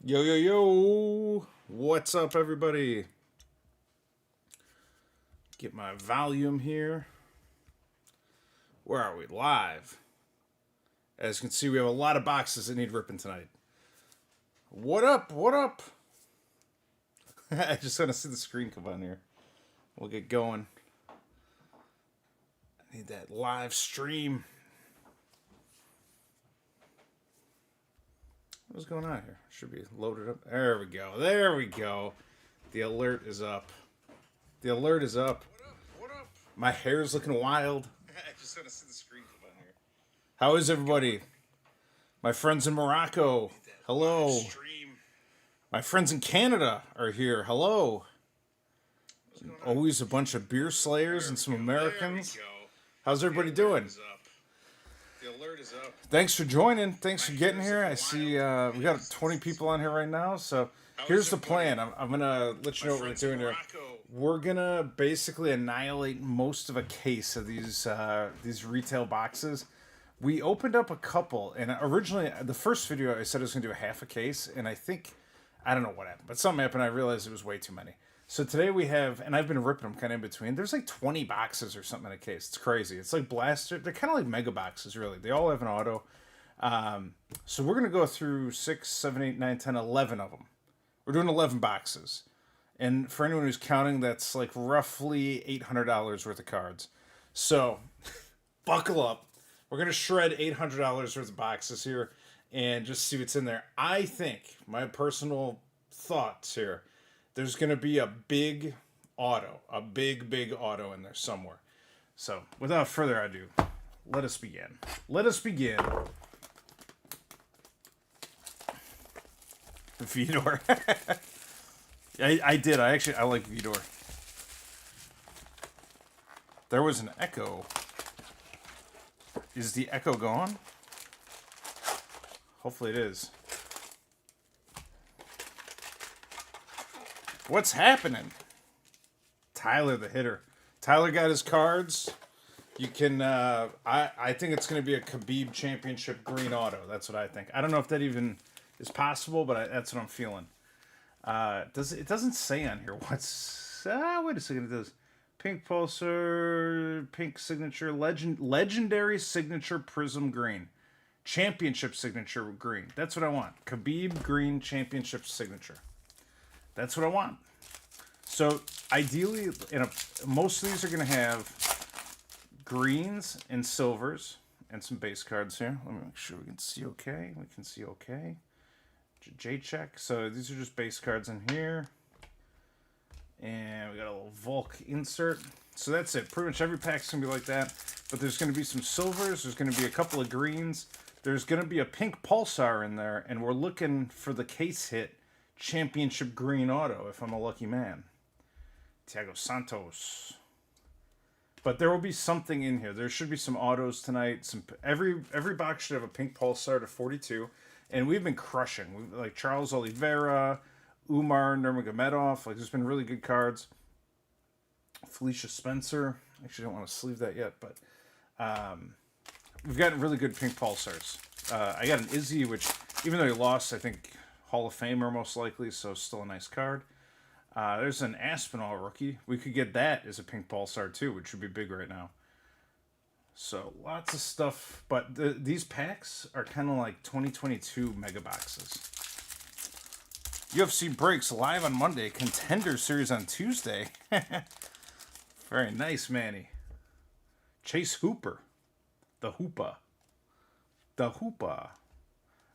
Yo, yo, yo. What's up, everybody? Get my volume here. Where are we? Live. As you can see, we have a lot of boxes that need ripping tonight. What up? What up? I just want to see the screen come on here. We'll get going. I need that live stream. What's going on here? Should be loaded up. There we go. There we go. The alert is up. The alert is up. What up? My hair's looking wild. I just want to see the screen come on here. How is everybody? My friends in Morocco, hello. Stream. My friends in Canada are here, hello. Always a bunch of beer slayers and some Americans. There we go. How's everybody doing? The alert is up. Thanks for joining. Thanks for getting here. I see we got 20 people on here right now. So here's the plan. I'm going to let you know what we're doing here. We're going to basically annihilate most of a case of these retail boxes. We opened up a couple, and originally, the first video, I said I was going to do a half a case, and I don't know what happened, but something happened. I realized it was way too many. So today we have, and I've been ripping them kind of in between. There's like 20 boxes or something in a case. It's crazy. It's like blaster. They're kind of like mega boxes, really. They all have an auto. So we're going to go through 6, 7, 8, 9, 10, 11 of them. We're doing 11 boxes. And for anyone who's counting, that's like roughly $800 worth of cards. So buckle up. We're going to shred $800 worth of boxes here and just see what's in there. I think, my personal thoughts here, there's going to be a big auto, a big auto in there somewhere. So, without further ado, let us begin. Let us begin. Vidor. I did. I like Vidor. There was an echo. Is the echo gone? Hopefully it is. What's happening? Tyler the hitter. Tyler got his cards. You can, I think it's going to be a Khabib Championship green auto. That's what I think. I don't know if that even is possible, but that's what I'm feeling. It doesn't say on here what's, wait a second, it does. Pink Pulsar, pink signature, legendary signature Prizm green. Championship signature green. That's what I want. Khabib green championship signature. That's what I want. So ideally, most of these are going to have greens and silvers and some base cards here. Let me make sure we can see okay. We can see okay. J-check. So these are just base cards in here. And we got a little Volk insert. So that's it. Pretty much every pack's going to be like that. But there's going to be some silvers. There's going to be a couple of greens. There's going to be a pink Pulsar in there. And we're looking for the case hit championship green auto, if I'm a lucky man. Thiago Santos. But there will be something in here. There should be some autos tonight. Every box should have a pink Pulsar to 42. And we've been crushing. Like Charles Oliveira, Umar Nurmagomedov, like there's been really good cards. Felicia Spencer, actually don't want to sleeve that yet, but we've got really good pink Pulsars. I got an Izzy, which even though he lost, I think Hall of Famer most likely, so still a nice card. There's an Aspinall rookie. We could get that as a pink Pulsar too, which would be big right now. So lots of stuff, but these packs are kind of like 2022 mega boxes. UFC breaks live on Monday. Contender Series on Tuesday. Very nice, Manny. Chase Hooper. The Hoopa. The Hoopa.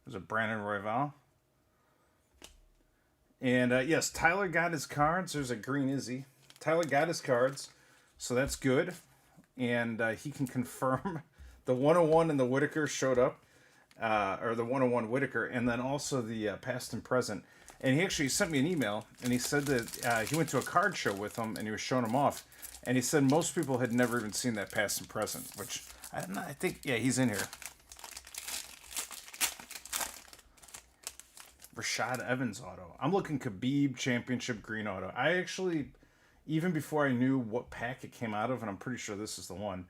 There's a Brandon Royval. And yes, Tyler got his cards. There's a green Izzy. Tyler got his cards. So that's good. And he can confirm the 101 and the Whitaker showed up. Or the 101 Whitaker. And then also the past and present. And he actually sent me an email, and he said that he went to a card show with him, and he was showing them off. And he said most people had never even seen that past and present, which I think, yeah, he's in here. Rashad Evans auto. I'm looking Khabib Championship green auto. I actually, even before I knew what pack it came out of, and I'm pretty sure this is the one,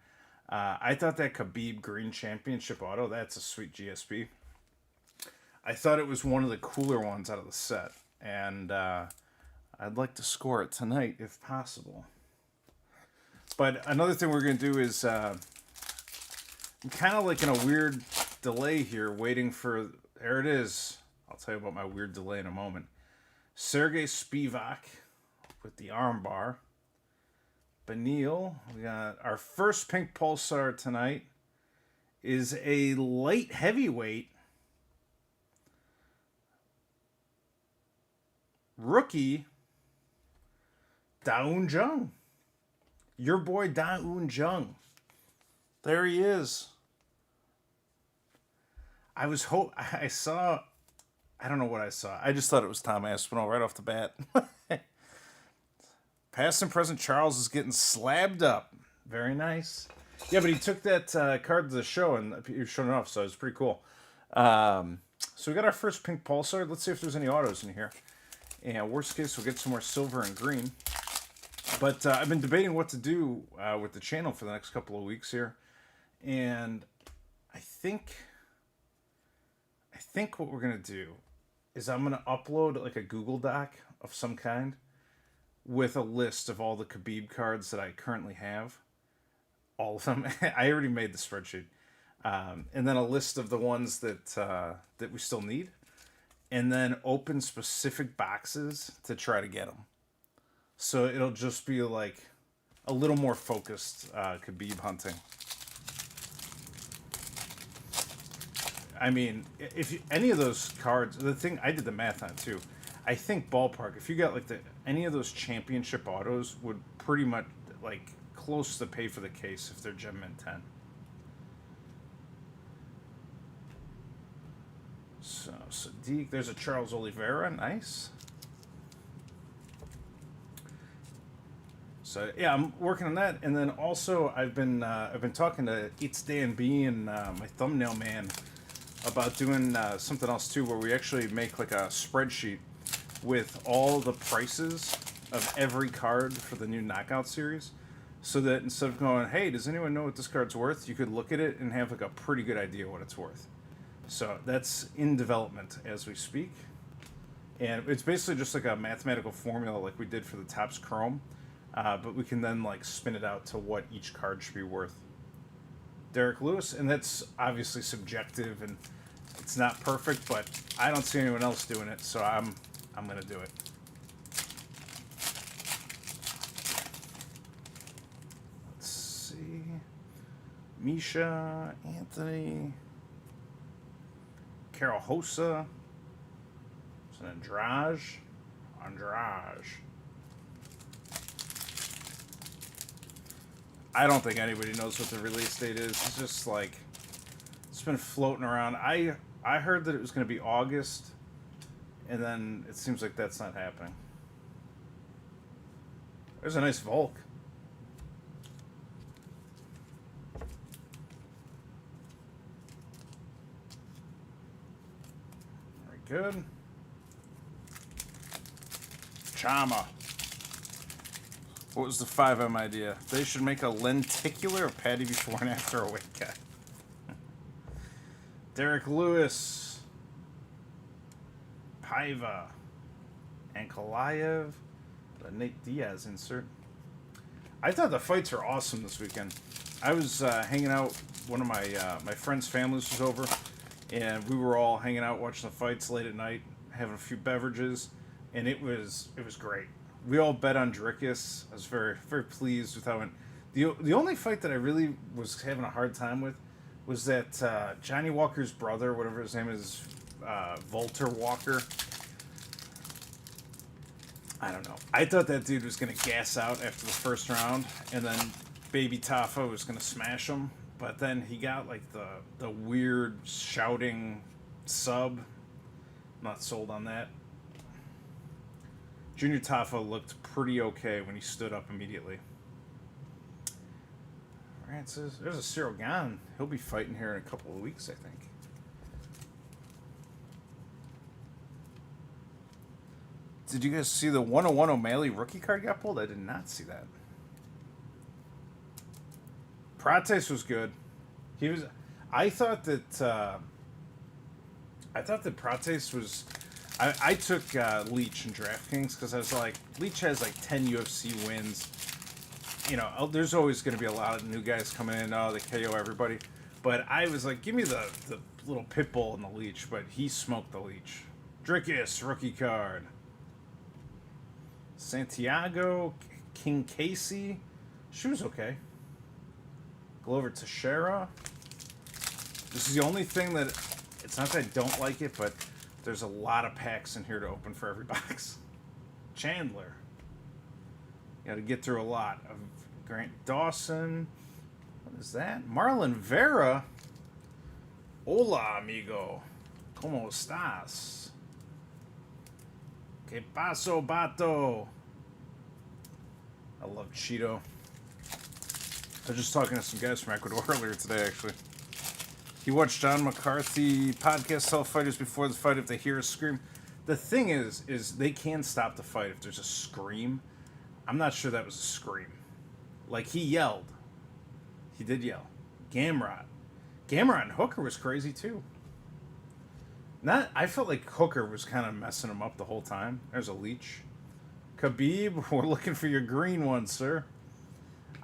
I thought that Khabib green Championship auto, that's a sweet GSP. I thought it was one of the cooler ones out of the set, and I'd like to score it tonight if possible. But another thing we're going to do is I'm kind of like in a weird delay here, waiting for... There it is. I'll tell you about my weird delay in a moment. Sergey Spivak with the armbar. Benil, we got our first pink Pulsar tonight, is a light heavyweight rookie, Da-Un Jung. Your boy Da-Un Jung. There he is. I saw, I don't know what I saw. I just thought it was Tom Aspinall right off the bat. Past and present Charles is getting slabbed up. Very nice. Yeah, but he took that card to the show and he was showing it off, so it was pretty cool. So we got our first pink Pulsar. Let's see if there's any autos in here. And worst case, we'll get some more silver and green. But I've been debating what to do with the channel for the next couple of weeks here. And I think what we're going to do is I'm going to upload like a Google Doc of some kind with a list of all the Khabib cards that I currently have. All of them. I already made the spreadsheet. And then a list of the ones that we still need. And then open specific boxes to try to get them. So it'll just be like a little more focused Khabib hunting. I mean, if any of those cards, the thing I did the math on too. I think ballpark, if you got like any of those championship autos would pretty much like close to pay for the case if they're Gem Mint 10. So Sadiq, there's a Charles Oliveira, nice. So yeah, I'm working on that, and then also I've been talking to It's Dan B and my thumbnail man about doing something else too, where we actually make like a spreadsheet with all the prices of every card for the new Knockout series, so that instead of going, hey, does anyone know what this card's worth, you could look at it and have like a pretty good idea what it's worth. So that's in development as we speak, and it's basically just like a mathematical formula like we did for the Topps Chrome, but we can then like spin it out to what each card should be worth. Derek Lewis, and that's obviously subjective and it's not perfect, but I don't see anyone else doing it, so I'm gonna do it. Let's see. Misha, Anthony, Carol Hosa, it's an Andrade. I don't think anybody knows what the release date is. It's just like, it's been floating around. I heard that it was going to be August, and then it seems like that's not happening. There's a nice Volk. Very good. Chama. What was the 5M idea? They should make a lenticular of Patty before and after a weight cut. Derek Lewis, Paiva, Ankalaev, the Nate Diaz insert. I thought the fights were awesome this weekend. I was hanging out. One of my friends' families was over, and we were all hanging out watching the fights late at night, having a few beverages, and it was great. We all bet on Drickus. I was very, very pleased with how it went. The only fight that I really was having a hard time with was that Johnny Walker's brother, whatever his name is, Volter Walker. I don't know. I thought that dude was going to gas out after the first round, and then Baby Tafa was going to smash him. But then he got like the weird shouting sub. I'm not sold on that. Junior Tafa looked pretty okay when he stood up immediately. All right, so there's a Cyril Gane. He'll be fighting here in a couple of weeks, I think. Did you guys see the 101 O'Malley rookie card got pulled? I did not see that. Prates was good. I thought that I thought that Prates was... I took Leech in DraftKings because I was like, Leech has like 10 UFC wins. You know, there's always going to be a lot of new guys coming in. Oh, they KO everybody. But I was like, give me the little pit bull in the Leech. But he smoked the Leech. Drickus, rookie card. Santiago, King Casey. She was okay. Glover Teixeira. This is the only thing that... It's not that I don't like it, but there's a lot of packs in here to open for every box. Chandler. You got to get through a lot of Grant Dawson. What is that? Marlon Vera. Hola, amigo. ¿Cómo estás? ¿Qué paso, bato? I love Cheeto. I was just talking to some guys from Ecuador earlier today, actually. He watched John McCarthy podcast tell fighters before the fight if they hear a scream. The thing is they can stop the fight if there's a scream. I'm not sure that was a scream. Like, he yelled. He did yell. Gamrot and Hooker was crazy, too. I felt like Hooker was kind of messing him up the whole time. There's a Leech. Khabib, we're looking for your green one, sir.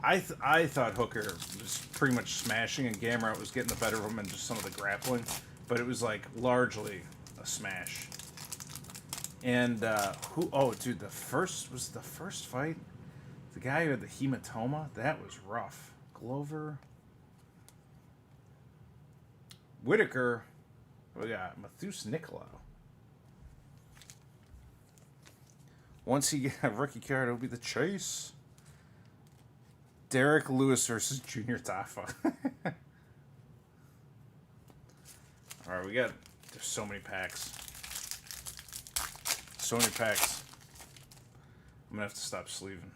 I thought Hooker was pretty much smashing, and Gamrot was getting the better of him and just some of the grappling. But it was, like, largely a smash. And, oh, dude, the first fight? The guy who had the hematoma? That was rough. Glover. Whitaker. We got Matheus Nicolau. Once he gets a rookie card, it'll be the chase. Derek Lewis versus Junior Tafa. Alright, there's so many packs. So many packs. I'm gonna have to stop sleeving.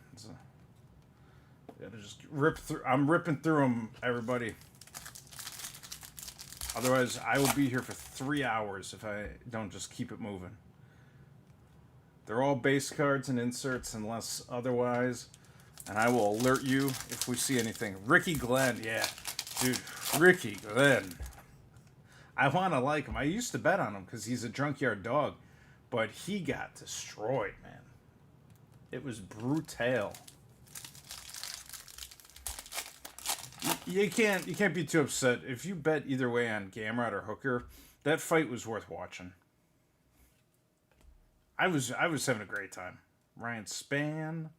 Gotta just rip through. I'm ripping through them, everybody. Otherwise, I will be here for 3 hours if I don't just keep it moving. They're all base cards and inserts unless otherwise. And I will alert you if we see anything. Ricky Glenn, yeah. Dude, Ricky Glenn. I want to like him. I used to bet on him because he's a junkyard dog. But he got destroyed, man. It was brutal. You can't be too upset. If you bet either way on Gamrot or Hooker, that fight was worth watching. I was having a great time. Ryan Spann.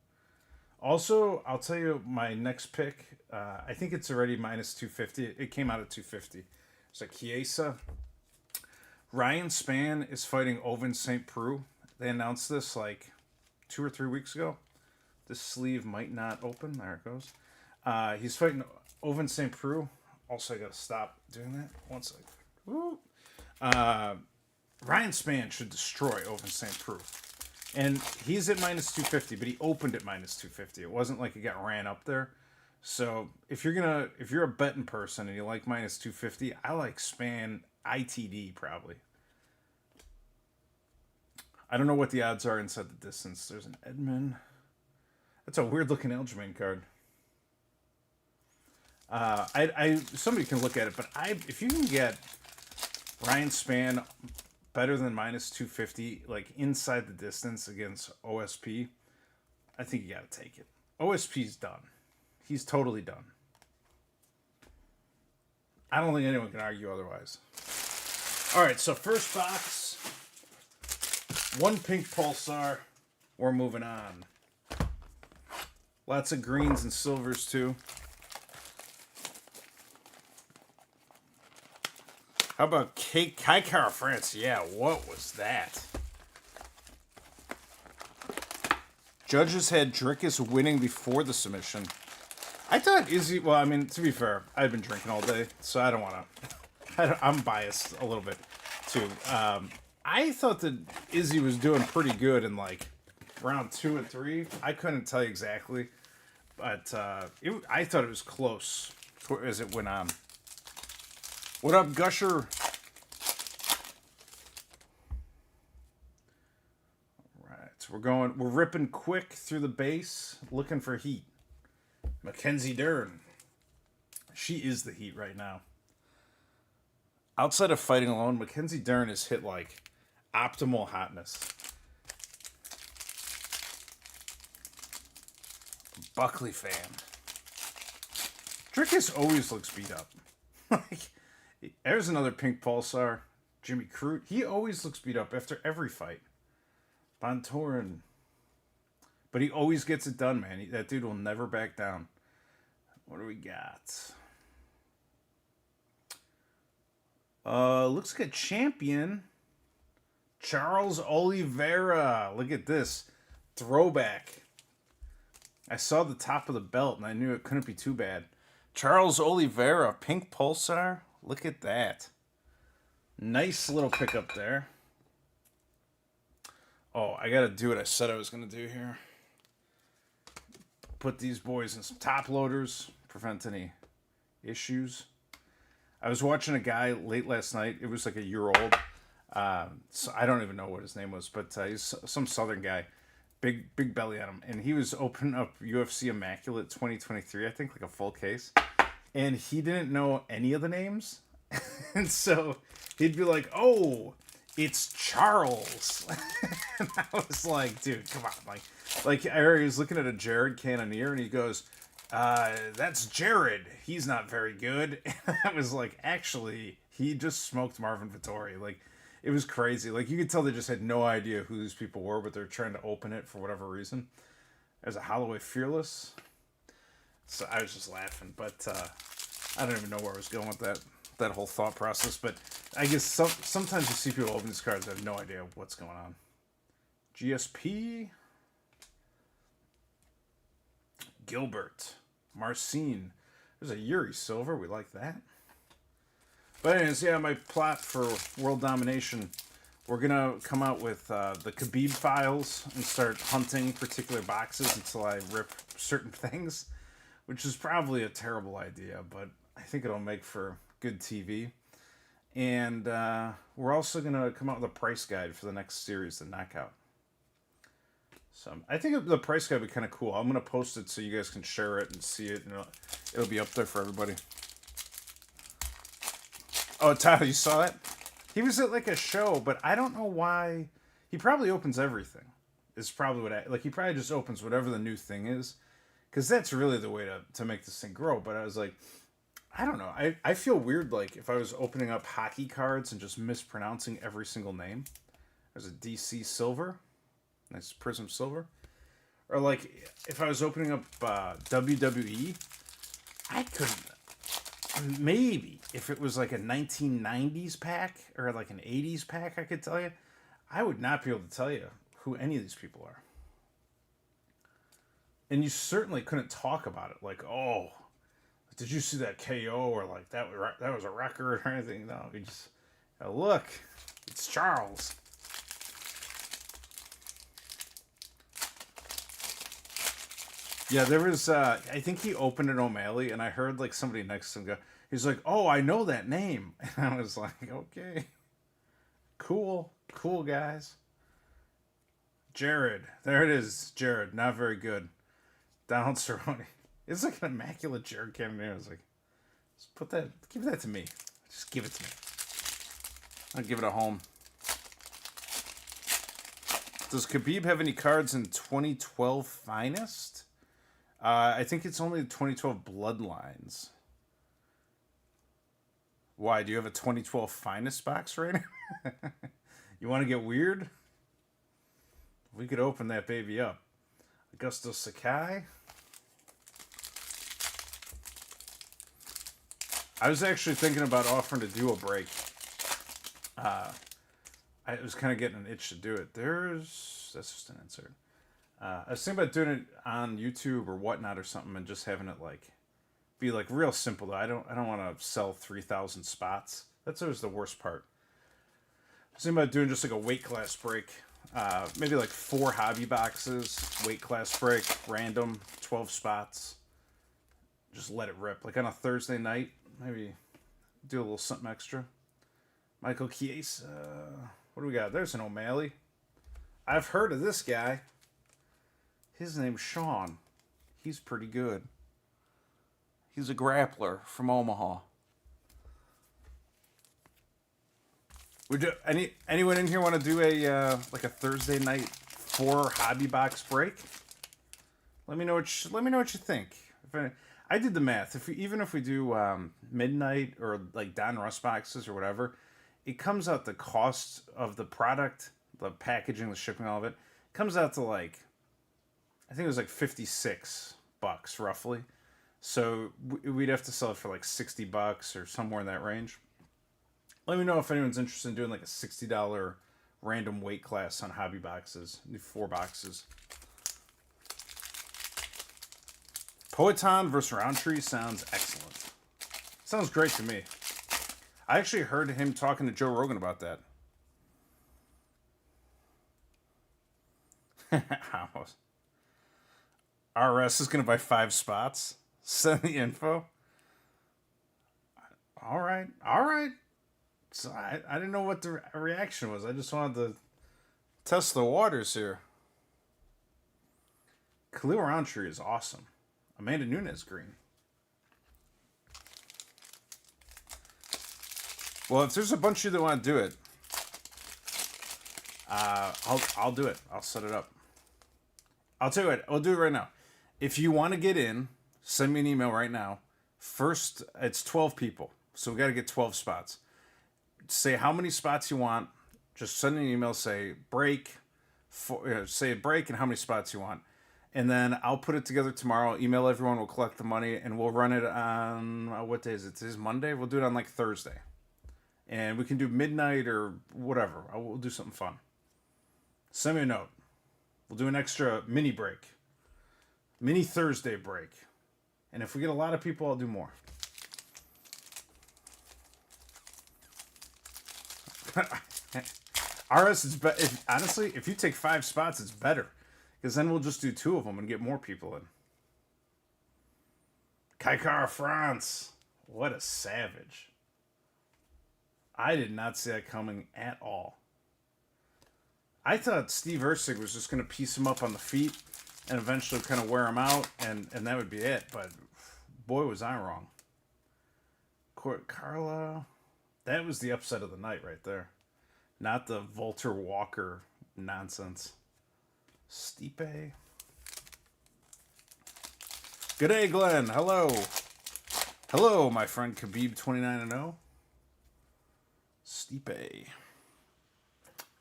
Also, I'll tell you my next pick. I think it's already minus 250. It came out at 250. It's like Chiesa. Ryan Spann is fighting Ovince St. Preux. They announced this like 2 or 3 weeks ago. This sleeve might not open. There it goes. He's fighting Ovince St. Preux. Also, I gotta stop doing that. 1 second. Woo. Ryan Spann should destroy Ovince St. Preux. And he's at minus 250, but he opened at minus 250. It wasn't like he got ran up there. So if you're a betting person and you like minus 250, I like Spann ITD probably. I don't know what the odds are inside the distance. There's an Edmund. That's a weird looking Aljamain card. Somebody can look at it, but if you can get Ryan Spann better than minus 250, like inside the distance against OSP, I think you got to take it. OSP's done. He's totally done. I don't think anyone can argue otherwise. All right, so first box, 1 pink Pulsar. We're moving on. Lots of greens and silvers too. How about Kai Kara France? Yeah, what was that? Judges had Drickus winning before the submission. I thought Izzy... Well, I mean, to be fair, I've been drinking all day, so I don't want to... I'm biased a little bit, too. I thought that Izzy was doing pretty good in, like, round 2 and 3. I couldn't tell you exactly, but I thought it was close as it went on. What up, Gusher? Alright, we're ripping quick through the base, looking for heat. Mackenzie Dern. She is the heat right now. Outside of fighting alone, Mackenzie Dern has hit like optimal hotness. Buckley fan. Drickus always looks beat up. Like, there's another pink Pulsar. Jimmy Crute. He always looks beat up after every fight. Bontorin. But he always gets it done, man. That dude will never back down. What do we got? Looks like a champion. Charles Oliveira. Look at this. Throwback. I saw the top of the belt and I knew it couldn't be too bad. Charles Oliveira, pink Pulsar. Look at that. Nice little pickup there. Oh, I gotta do what I said I was gonna do here. Put these boys in some top loaders. Prevent any issues. I was watching a guy late last night. It was like a year old. So I don't even know what his name was, but he's some Southern guy. Big belly on him. And he was opening up UFC Immaculate 2023, I think, like a full case. And he didn't know any of the names. And so he'd be like, oh, it's Charles. And I was like, dude, come on. Like I was looking at a Jared Cannonier and he goes, that's Jared. He's not very good. And I was like, actually, he just smoked Marvin Vettori. Like, it was crazy. Like, you could tell they just had no idea who these people were, but they're trying to open it for whatever reason. There's a Holloway Fearless. So I was just laughing, but I don't even know where I was going with that whole thought process. But I guess sometimes you see people open these cards and have no idea what's going on. GSP. Gilbert. Marcin. There's a Yuri Silver. We like that. But anyways, yeah, my plot for World Domination, we're going to come out with the Khabib files and start hunting particular boxes until I rip certain things, which is probably a terrible idea, but I think it'll make for good TV. And we're also going to come out with a price guide for the next series, the Knockout. So I think the price guide would be kind of cool. I'm going to post it so you guys can share it and see it. And it'll be up there for everybody. Oh, Tyler, you saw it? He was at like a show, but I don't know why. He probably opens everything. Is probably what he probably just opens whatever the new thing is. Because that's really the way to make this thing grow. But I was like, I don't know. I feel weird like if I was opening up hockey cards and just mispronouncing every single name. There's a DC Silver. Nice Prizm Silver. Or like if I was opening up WWE, I couldn't. Maybe if it was like a 1990s pack or like an 80s pack, I could tell you. I would not be able to tell you who any of these people are. And you certainly couldn't talk about it. Like, oh, did you see that KO or like that was a record or anything? No, you just look, it's Charles. Yeah, there was, I think he opened an O'Malley, and I heard, like, somebody next to him go, he's like, oh, I know that name. And I was like, okay. Cool, guys. Jared. There it is, Jared. Not very good. Donald Cerrone. It's like an immaculate Jared Cannonier. I was like, give that to me. Just give it to me. I'll give it a home. Does Khabib have any cards in 2012 Finest? I think it's only the 2012 Bloodlines. Why? Do you have a 2012 Finest box right now? You want to get weird? We could open that baby up. Augusto Sakai. I was actually thinking about offering to do a break. I was kind of getting an itch to do it. That's just an insert. I was thinking about doing it on YouTube or whatnot or something and just having it like be like real simple though. I don't want to sell 3,000 spots. That's always the worst part. I was thinking about doing just like a weight class break. Maybe like 4 hobby boxes, weight class break, random, 12 spots. Just let it rip. Like on a Thursday night, maybe do a little something extra. Michael Chiesa. What do we got? There's an O'Malley. I've heard of this guy. His name's Sean. He's pretty good. He's a grappler from Omaha. Would you, anyone in here want to do a like a Thursday night 4 hobby box break? Let me know what you think. I did the math. Even if we do midnight or like Don Russ boxes or whatever, it comes out the cost of the product, the packaging, the shipping, all of it comes out to like, I think it was like $56 roughly. So we'd have to sell it for like $60 or somewhere in that range. Let me know if anyone's interested in doing like a $60 random weight class on hobby boxes. Do 4 boxes. Poetan versus Roundtree sounds excellent. Sounds great to me. I actually heard him talking to Joe Rogan about that. RS is going to buy 5 spots. Send the info. All right. So I didn't know what the reaction was. I just wanted to test the waters here. Khalil Roundtree is awesome. Amanda Nunes green. Well, if there's a bunch of you that want to do it, I'll do it. I'll set it up. I'll tell you what. I'll do it right now. If you want to get in, send me an email right now. First, it's 12 people, so we got to get 12 spots. Say how many spots you want. Just send an email. Say break. Say break and how many spots you want. And then I'll put it together tomorrow. Email everyone. We'll collect the money. And we'll run it on... what day is it? Today's Monday? We'll do it on like Thursday. And we can do midnight or whatever. We'll do something fun. Send me a note. We'll do an extra mini break. Mini Thursday break. And if we get a lot of people, I'll do more. RS is better. Honestly, if you take 5 spots, it's better. Because then we'll just do 2 of them and get more people in. Kaikara France. What a savage. I did not see that coming at all. I thought Steve Erceg was just going to piece him up on the feet and eventually kind of wear him out, and that would be it. But boy, was I wrong. Carla. That was the upset of the night right there. Not the Volter Walker nonsense. Stipe. Good day, Glenn. Hello. Hello, my friend Khabib29-0. Stipe.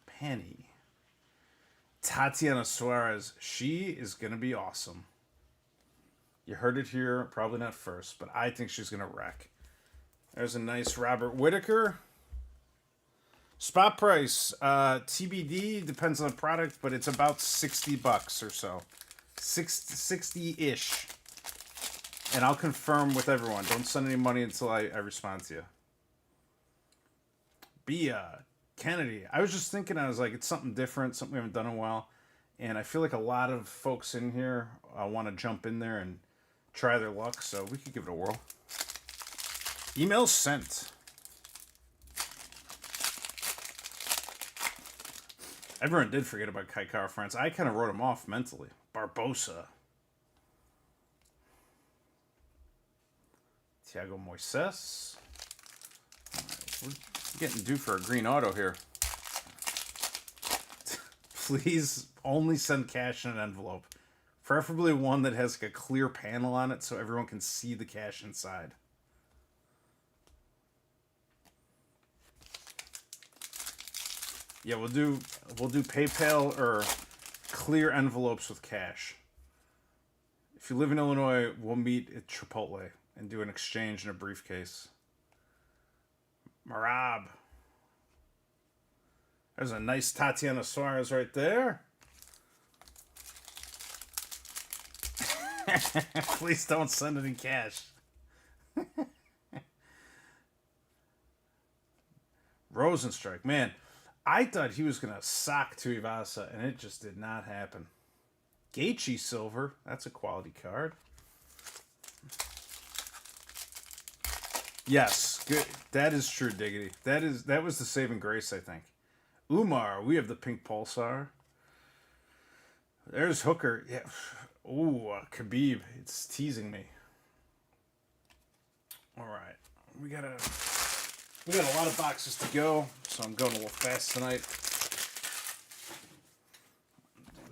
Penny. Tatiana Suarez. She is going to be awesome. You heard it here. Probably not first, but I think she's going to wreck. There's a nice Robert Whittaker. Spot price, TBD, depends on the product, but it's about $60 or so. 60-ish. And I'll confirm with everyone. Don't send any money until I respond to you. Bia, Kennedy. I was just thinking, I was like, it's something different, something we haven't done in a while. And I feel like a lot of folks in here want to jump in there and try their luck, so we could give it a whirl. Email sent. Everyone did forget about Kaikara France. I kind of wrote him off mentally. Barbosa. Thiago Moises. Right, we're getting due for a green auto here. Please only send cash in an envelope. Preferably one that has like a clear panel on it so everyone can see the cash inside. Yeah, we'll do PayPal or clear envelopes with cash. If you live in Illinois, we'll meet at Chipotle and do an exchange in a briefcase. Marab. There's a nice Tatiana Suarez right there. Please don't send any cash. Rosenstrike, man. I thought he was going to sock Tuivasa, and it just did not happen. Gaethje silver. That's a quality card. Yes, good. That is true, Diggity. That was the saving grace, I think. Umar, we have the pink Pulsar. There's Hooker. Yeah. Ooh, Khabib. It's teasing me. All right. We got to We got a lot of boxes to go, so I'm going a little fast tonight.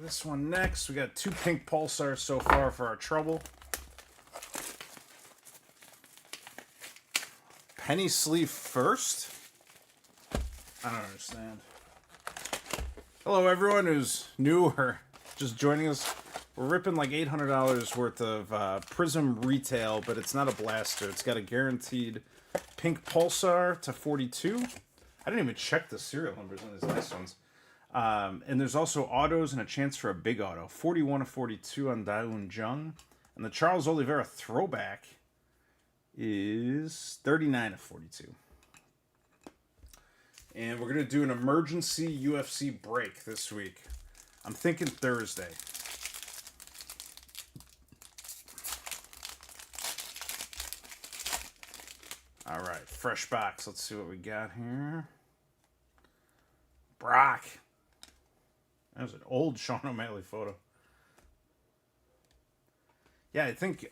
This one next. We got 2 pink Pulsars so far for our trouble. Penny sleeve first? I don't understand. Hello, everyone who's new or just joining us. We're ripping like $800 worth of Prizm retail, but it's not a blaster. It's got a guaranteed pink Pulsar to 42. I didn't even check the serial numbers on these last ones. And there's also autos and a chance for a big auto. 41 of 42 on Daeun Jung. And the Charles Oliveira throwback is 39 of 42. And we're going to do an emergency UFC break this week. I'm thinking Thursday. All right, fresh box. Let's see what we got here. Brock. That was an old Sean O'Malley photo. Yeah, I think,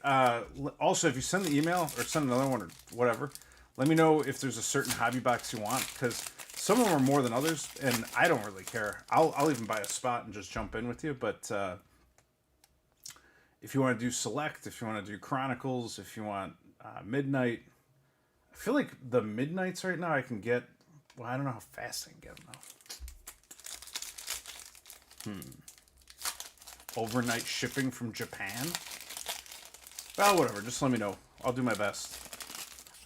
also, if you send the email or send another one or whatever, let me know if there's a certain hobby box you want, because some of them are more than others, and I don't really care. I'll even buy a spot and just jump in with you, but if you want to do Select, if you want to do Chronicles, if you want Midnight, I feel like the Midnights right now I can get, well, I don't know how fast I can get them though. Overnight shipping from Japan? Well, whatever. Just let me know. I'll do my best.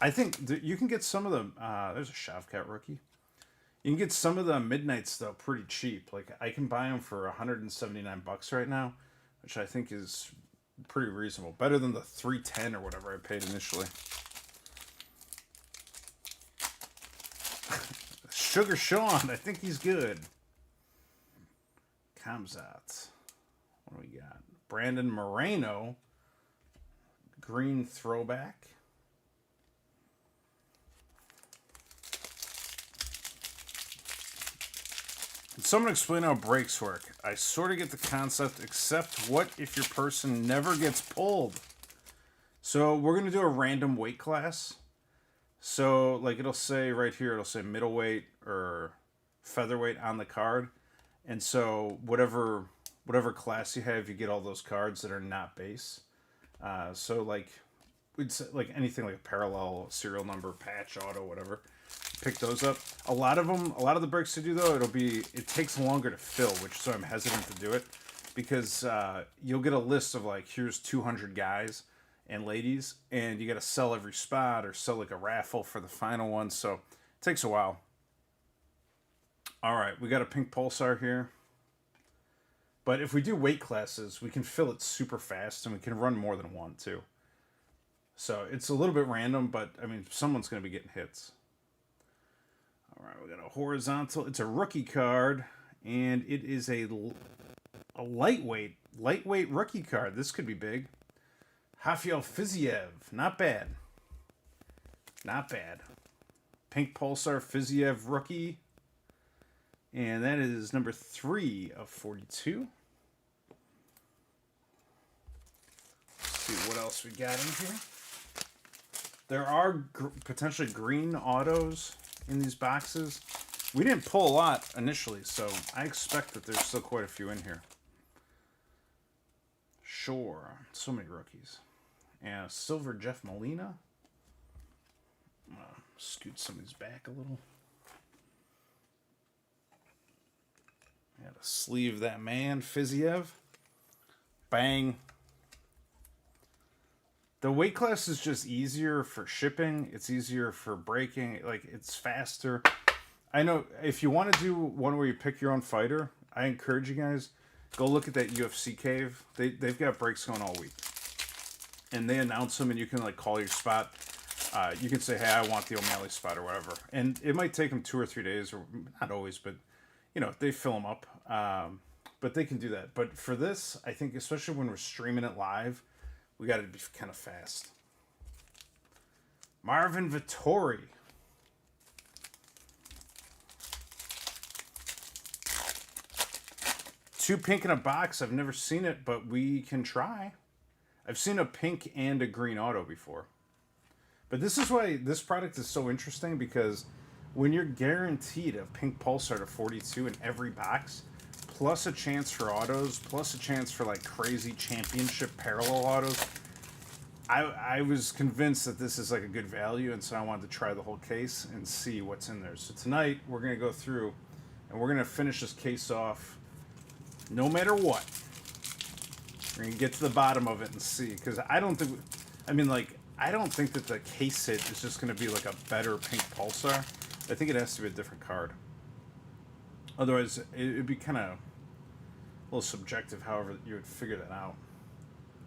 I think you can get some of the... there's a Shavkat rookie. You can get some of the Midnights, though, pretty cheap. Like, I can buy them for $179 right now, which I think is pretty reasonable. Better than the $310 or whatever I paid initially. Sugar Sean. I think he's good. Kamzat. What do we got? Brandon Moreno. Green throwback. Can someone explain how breaks work? I sort of get the concept, except what if your person never gets pulled? So we're going to do a random weight class. So like it'll say right here, it'll say middleweight or featherweight on the card. And so whatever class you have, you get all those cards that are not base. So like we'd say like anything like a parallel, serial number, patch, auto, whatever. Pick those up. A lot of the breaks to do though, it takes longer to fill, which is why I'm hesitant to do it, because you'll get a list of like here's 200 guys and ladies, and you got to sell every spot or sell like a raffle for the final one, so it takes a while. All right, we got a pink Pulsar here. But if we do weight classes, we can fill it super fast, and we can run more than one, too. So it's a little bit random, but, I mean, someone's going to be getting hits. All right, we got a horizontal. It's a rookie card, and it is a lightweight rookie card. This could be big. Rafael Fiziev. Not bad. Not bad. Pink Pulsar Fiziev rookie. And that is number 3 of 42. Let's see what else we got in here. There are potentially green autos in these boxes. We didn't pull a lot initially, so I expect that there's still quite a few in here. Sure. So many rookies. And silver Jeff Molina. Scoot some of these back a little. Gotta sleeve that man, Fiziev. Bang. The weight class is just easier for shipping. It's easier for breaking. Like, it's faster. I know if you want to do one where you pick your own fighter, I encourage you guys, go look at that UFC cave. They've got breaks going all week. And they announce them, and you can, like, call your spot. You can say, hey, I want the O'Malley spot or whatever. And it might take them 2 or 3 days, or not always, but... You know, they fill them up, but they can do that. But for this, I think, especially when we're streaming it live, we got to be kind of fast. Marvin Vettori. Two pink in a box. I've never seen it, but we can try. I've seen a pink and a green auto before. But this is why this product is so interesting, because when you're guaranteed a pink Pulsar to 42 in every box, plus a chance for autos, plus a chance for like crazy championship parallel autos, I was convinced that this is like a good value, and so I wanted to try the whole case and see what's in there. So tonight we're gonna go through and we're gonna finish this case off no matter what. We're gonna get to the bottom of it and see, because I don't think that the case hit is just gonna be like a better pink Pulsar. I think it has to be a different card. Otherwise, it'd be kind of a little subjective. However, you would figure that out.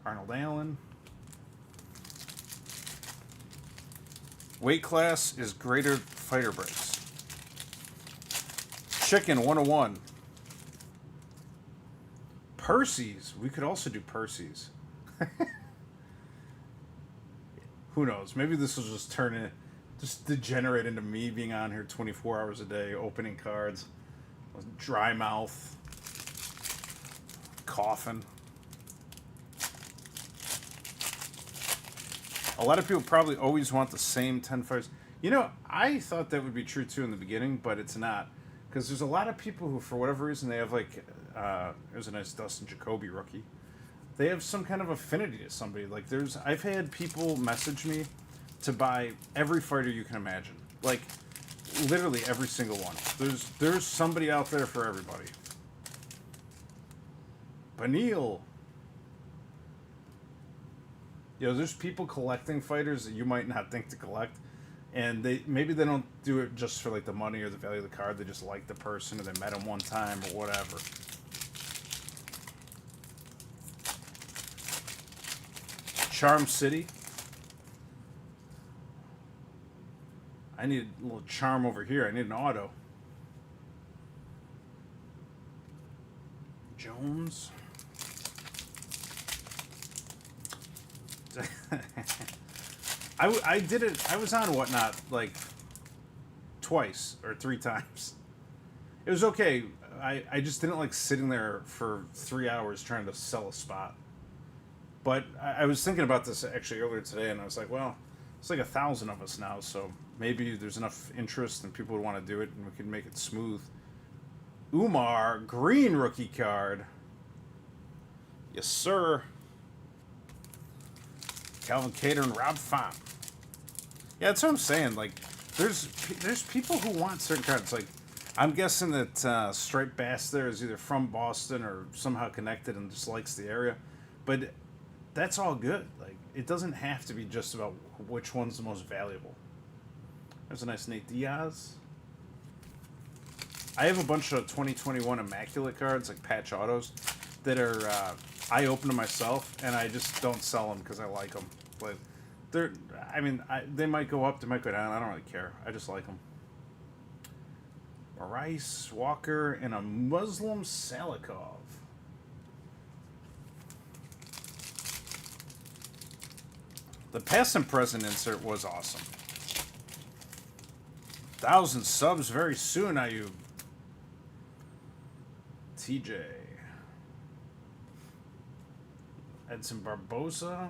Arnold Allen. Weight class is greater fighter breaks. Chicken 101. Percy's. We could also do Percy's. Who knows? Maybe this will just degenerate into me being on here 24 hours a day, opening cards, dry mouth, coughing. A lot of people probably always want the same 10 fighters. You know, I thought that would be true too in the beginning, but it's not. Because there's a lot of people who, for whatever reason, they have like, there's a nice Dustin Jacoby rookie. They have some kind of affinity to somebody. Like I've had people message me to buy every fighter you can imagine. Like, literally every single one. There's somebody out there for everybody. Benil. There's people collecting fighters that you might not think to collect, and maybe they don't do it just for like the money or the value of the card. They just like the person, or they met him one time, or whatever. Charm City. I need a little charm over here. I need an auto. Jones. I did it. I was on Whatnot like twice or 3 times. It was okay. I just didn't like sitting there for 3 hours trying to sell a spot. But I was thinking about this actually earlier today, and I was like, well, it's like 1,000 of us now, so maybe there's enough interest and people would want to do it, and we can make it smooth. Umar, green rookie card. Yes, sir. Calvin Cater and Rob Font. Yeah, that's what I'm saying. Like, there's people who want certain cards. Like, I'm guessing that Striped Bass there is either from Boston or somehow connected and just likes the area. But that's all good. Like, it doesn't have to be just about which one's the most valuable. There's a nice Nate Diaz. I have a bunch of 2021 Immaculate cards, like patch autos, that are I open them myself, and I just don't sell them because I like them. But they might go up, they might go down. I don't really care. I just like them. Rice, Walker, and a Muslim Salikov. The past and present insert was awesome. 1,000 subs very soon, Ayub. TJ. Edson Barboza.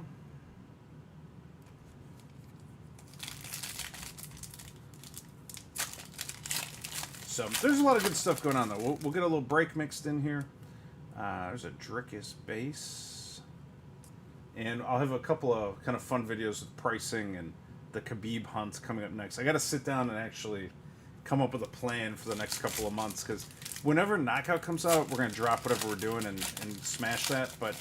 So there's a lot of good stuff going on, though. We'll get a little break mixed in here. There's a Drickus base. And I'll have a couple of kind of fun videos with pricing and the Khabib hunt coming up next. I got to sit down and actually come up with a plan for the next couple of months, because whenever Knockout comes out, we're going to drop whatever we're doing and smash that. But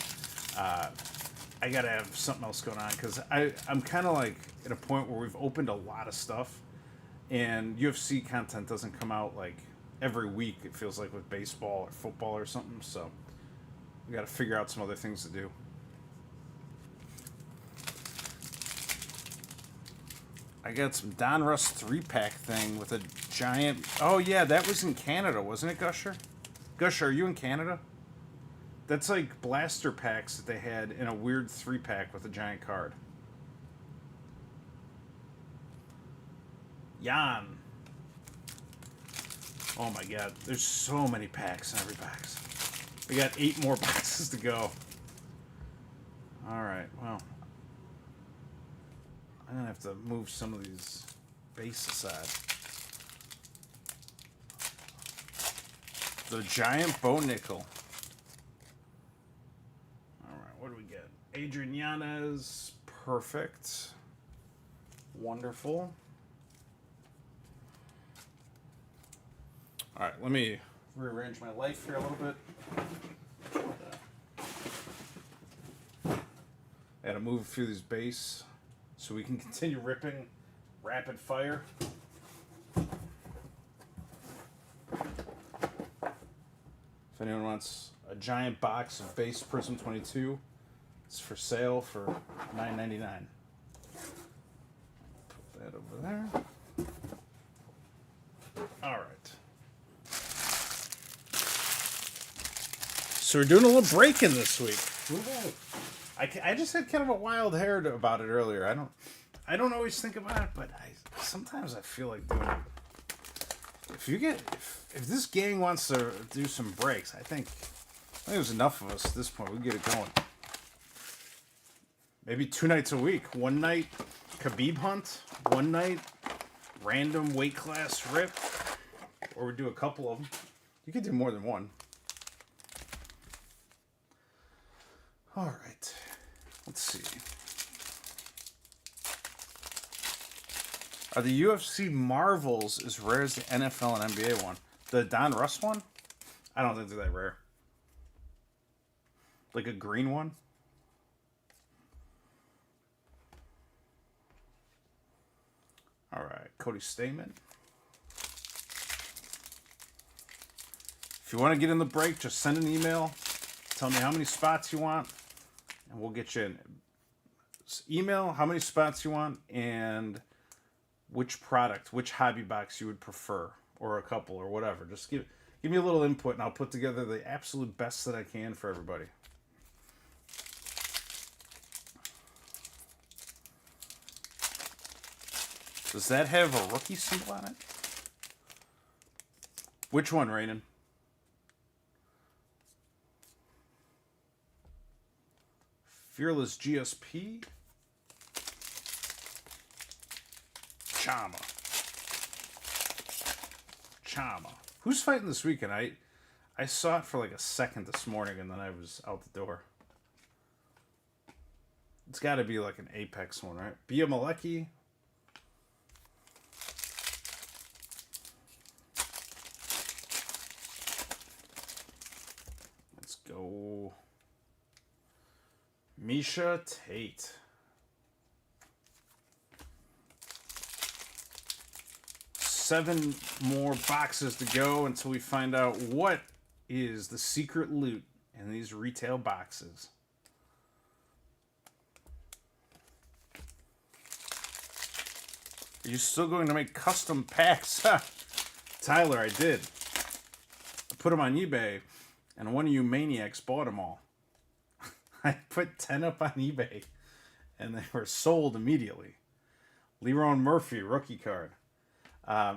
I got to have something else going on, because I'm kind of like at a point where we've opened a lot of stuff, and UFC content doesn't come out like every week, it feels like, with baseball or football or something. So we got to figure out some other things to do. I got some Donruss 3-pack thing with a giant... Oh, yeah, that was in Canada, wasn't it, Gusher? Gusher, are you in Canada? That's like blaster packs that they had in a weird 3-pack with a giant card. Jan. Oh, my God. There's so many packs in every box. We got 8 more boxes to go. All right, well... I'm going to have to move some of these base aside. The Giant Bo Nickel. Alright, what do we get? Adrian Yanez. Perfect. Wonderful. Alright, let me rearrange my life here a little bit. I gotta move through these base so we can continue ripping rapid fire. If anyone wants a giant box of base Prizm 22, it's for sale for $9.99. Put that over there. All right. So we're doing a little break-in this week. I just had kind of a wild hair about it earlier. I don't always think about it, but sometimes I feel like doing it. If this gang wants to do some breaks, I think there's enough of us at this point. We get it going. Maybe 2 nights a week. One night Khabib hunt. One night random weight class rip. Or we do a couple of them. You could do more than one. All right. Let's see. Are the UFC Marvels as rare as the NFL and NBA one? The Don Russ one? I don't think they're that rare. Like a green one? All right, Cody Stamen. If you want to get in the break, just send an email. Tell me how many spots you want, and we'll get you in. Just email how many spots you want and which product, which hobby box you would prefer, or a couple, or whatever. Just give me a little input, and I'll put together the absolute best that I can for everybody. Does that have a rookie symbol on it? Which one, Rainen? Fearless GSP. Chama. Who's fighting this weekend? I saw it for like a second this morning, and then I was out the door. It's got to be like an Apex one, right? Bia Malecki. Let's go. Misha Tate. Seven more boxes to go until we find out what is the secret loot in these retail boxes. Are you still going to make custom packs? Tyler, I did. I put them on eBay, and one of you maniacs bought them all. I put 10 up on eBay, and they were sold immediately. Leron Murphy, rookie card.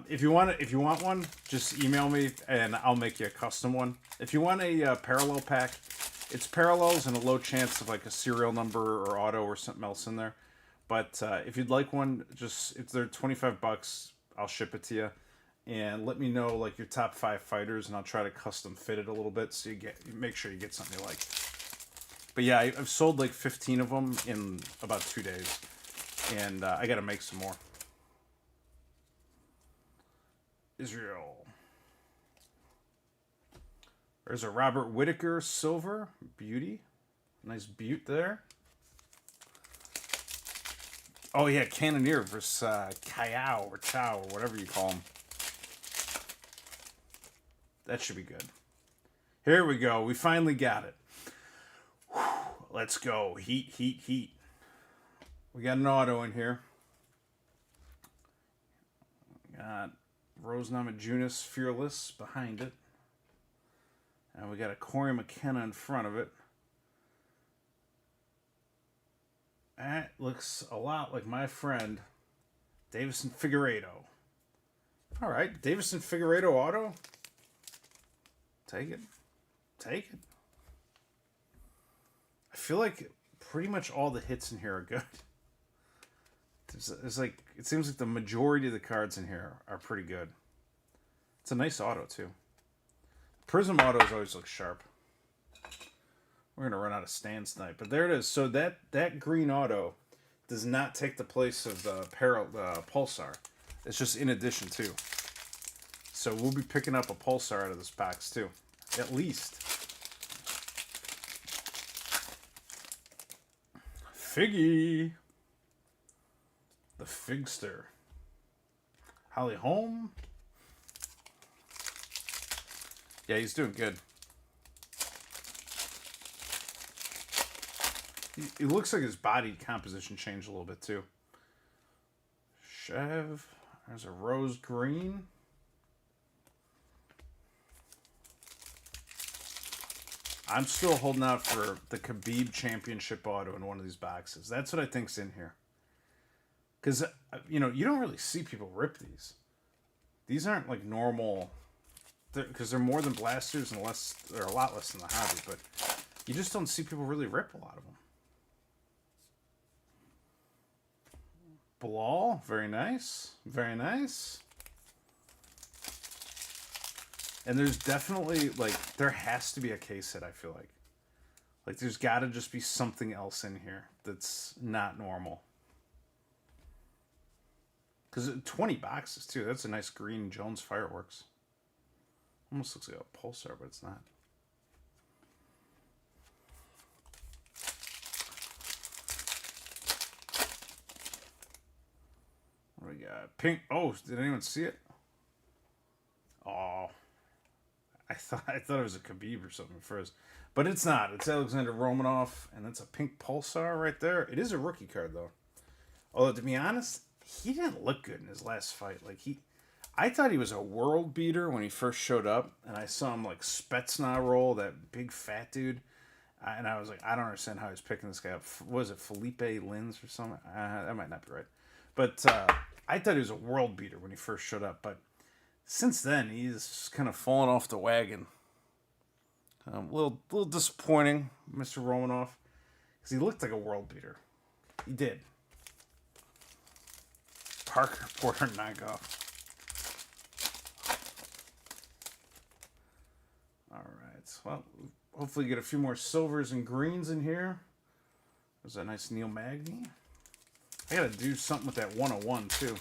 If you want one, just email me and I'll make you a custom one. If you want a parallel pack, it's parallels and a low chance of like a serial number or auto or something else in there. But if you'd like one, just if they're $25, I'll ship it to you. And let me know like your top 5 fighters, and I'll try to custom fit it a little bit so you make sure you get something you like. But yeah, I've sold like 15 of them in about 2 days, and I got to make some more. Israel. There's a Robert Whittaker silver. Beauty. Nice beaut there. Oh yeah, Cannoneer versus Kayao or Chow or whatever you call him. That should be good. Here we go. We finally got it. Whew. Let's go. Heat, heat, heat. We got an auto in here. Got Rose Namajunas Fearless behind it. And we got a Corey McKenna in front of it. That looks a lot like my friend Davison Figueiredo. All right, Davison Figueiredo auto. Take it. Take it. I feel like pretty much all the hits in here are good. It's like it seems like the majority of the cards in here are pretty good. It's a nice auto too. Prizm autos always look sharp. We're gonna run out of stands tonight, but there it is. So that green auto does not take the place of the Pulsar. It's just in addition to. So we'll be picking up a Pulsar out of this box too, at least. Figgy. The Figster. Holly Holm. Yeah, he's doing good. He looks like his body composition changed a little bit too. Chev. There's a rose green. I'm still holding out for the Khabib Championship auto in one of these boxes. That's what I think's in here. Because, you don't really see people rip these. These aren't like normal, because they're more than blasters and they're a lot less than the hobby, but you just don't see people really rip a lot of them. Bilal, very nice. Very nice. And there's definitely, there has to be a case hit, I feel like. Like, there's got to just be something else in here that's not normal. Because 20 boxes, too. That's a nice green Jones Fireworks. Almost looks like a Pulsar, but it's not. What do we got? Pink. Oh, did anyone see it? Oh. I thought it was a Khabib or something first. But it's not. It's Alexander Romanov, and that's a pink Pulsar right there. It is a rookie card, though. Although, to be honest, he didn't look good in his last fight. I thought he was a world beater when he first showed up, and I saw him Spetsnaz roll, that big fat dude. And I was like, I don't understand how he's picking this guy up. What was it, Felipe Lins or something? That might not be right. But I thought he was a world beater when he first showed up. But since then, he's kind of fallen off the wagon. A little disappointing, Mr. Romanov, because he looked like a world beater. He did. Parker Porter knockoff. All right. Well, hopefully get a few more silvers and greens in here. There's a nice Neil Magny. I got to do something with that 101, too.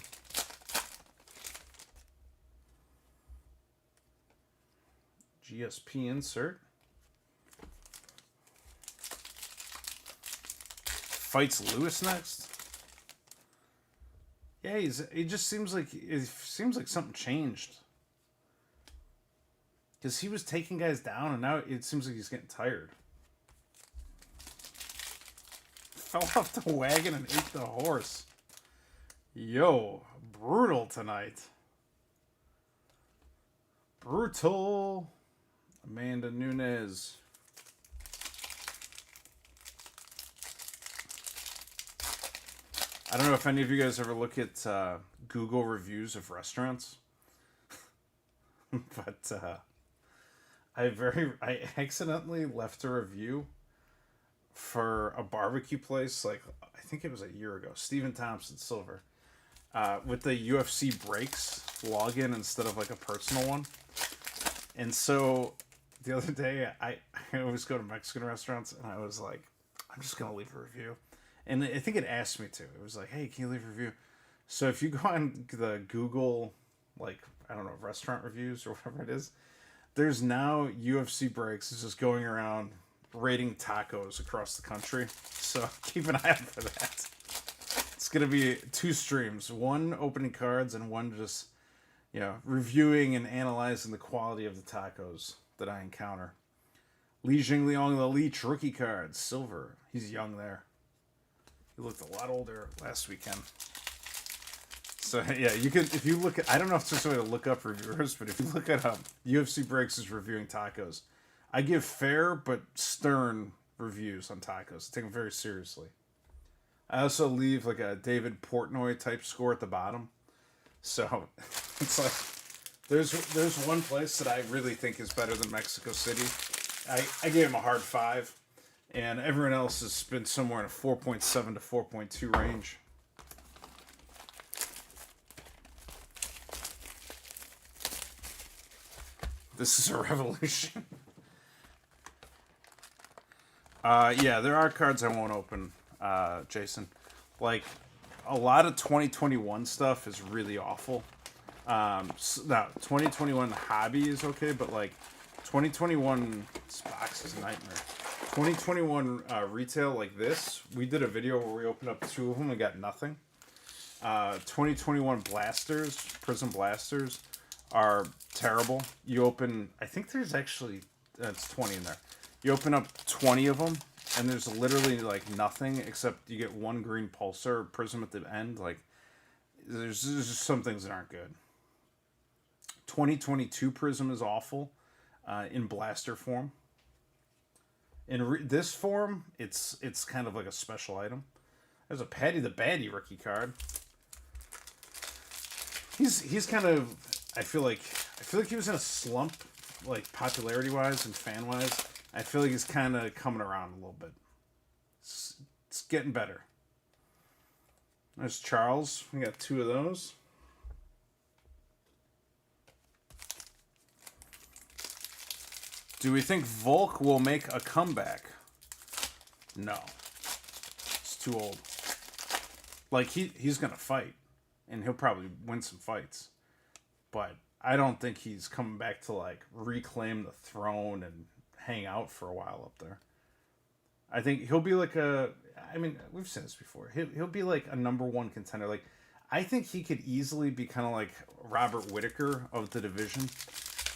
GSP insert. Fights Lewis next. Yeah, it just seems like something changed. Because he was taking guys down, and now it seems like he's getting tired. Fell off the wagon and ate the horse. Yo, brutal tonight. Brutal. Amanda Nunes. I don't know if any of you guys ever look at Google reviews of restaurants, but I accidentally left a review for a barbecue place, I think it was a year ago. Stephen Thompson Silver, with the UFC breaks login instead of a personal one. And so the other day, I always go to Mexican restaurants, and I was like, I'm just gonna leave a review. And I think it asked me to. It was like, hey, can you leave a review? So if you go on the Google, I don't know, restaurant reviews or whatever it is, there's now UFC breaks. It's just going around rating tacos across the country. So keep an eye out for that. It's going to be 2 streams. One opening cards and one just, reviewing and analyzing the quality of the tacos that I encounter. Li Jingliang the Leech rookie cards. Silver. He's young there. He looked a lot older last weekend. So, yeah, you could, if you look at, I don't know if there's a way to look up reviewers, but if you look at UFC Breaks is reviewing tacos, I give fair but stern reviews on tacos. I take them very seriously. I also leave a David Portnoy type score at the bottom. So, it's there's one place that I really think is better than Mexico City. I gave him a hard 5. And everyone else has been somewhere in a 4.7 to 4.2 range. This is a revolution. Yeah, there are cards I won't open, Jason. Like, a lot of 2021 stuff is really awful. Now, 2021 hobby is okay, but, like, 2021 box is a nightmare. 2021 retail like this, we did a video where we opened up 2 of them and got nothing. 2021 blasters, Prizm blasters, are terrible. You open, I think there's actually, it's 20 in there. You open up 20 of them, and there's literally like nothing except you get 1 green Pulsar Prizm at the end. Like, there's just some things that aren't good. 2022 Prizm is awful in blaster form. In this form, it's kind of like a special item. There's a Paddy the Baddy rookie card. He's kind of, I feel like he was in a slump, like popularity wise and fan wise. I feel like he's kind of coming around a little bit. It's getting better. There's Charles. We got 2 of those. Do we think Volk will make a comeback? No. It's too old. Like, he's going to fight. And he'll probably win some fights. But I don't think he's coming back to, like, reclaim the throne and hang out for a while up there. I think he'll be like I mean, we've seen this before. He'll be like a #1 contender. Like, I think he could easily be kind of like Robert Whittaker of the division.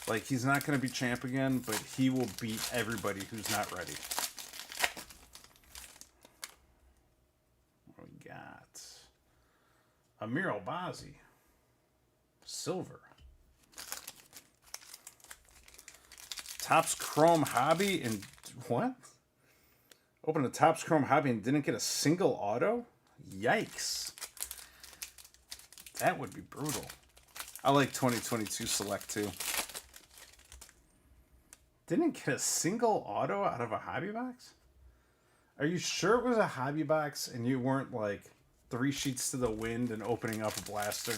Like, he's not going to be champ again, but he will beat everybody who's not ready. What we got? Amir Albazi. Silver. Topps Chrome Hobby and what? Opened a Topps Chrome Hobby and didn't get a single auto? Yikes. That would be brutal. I like 2022 Select too. Didn't get a single auto out of a hobby box? Are you sure it was a hobby box and you weren't like 3 sheets to the wind and opening up a blaster?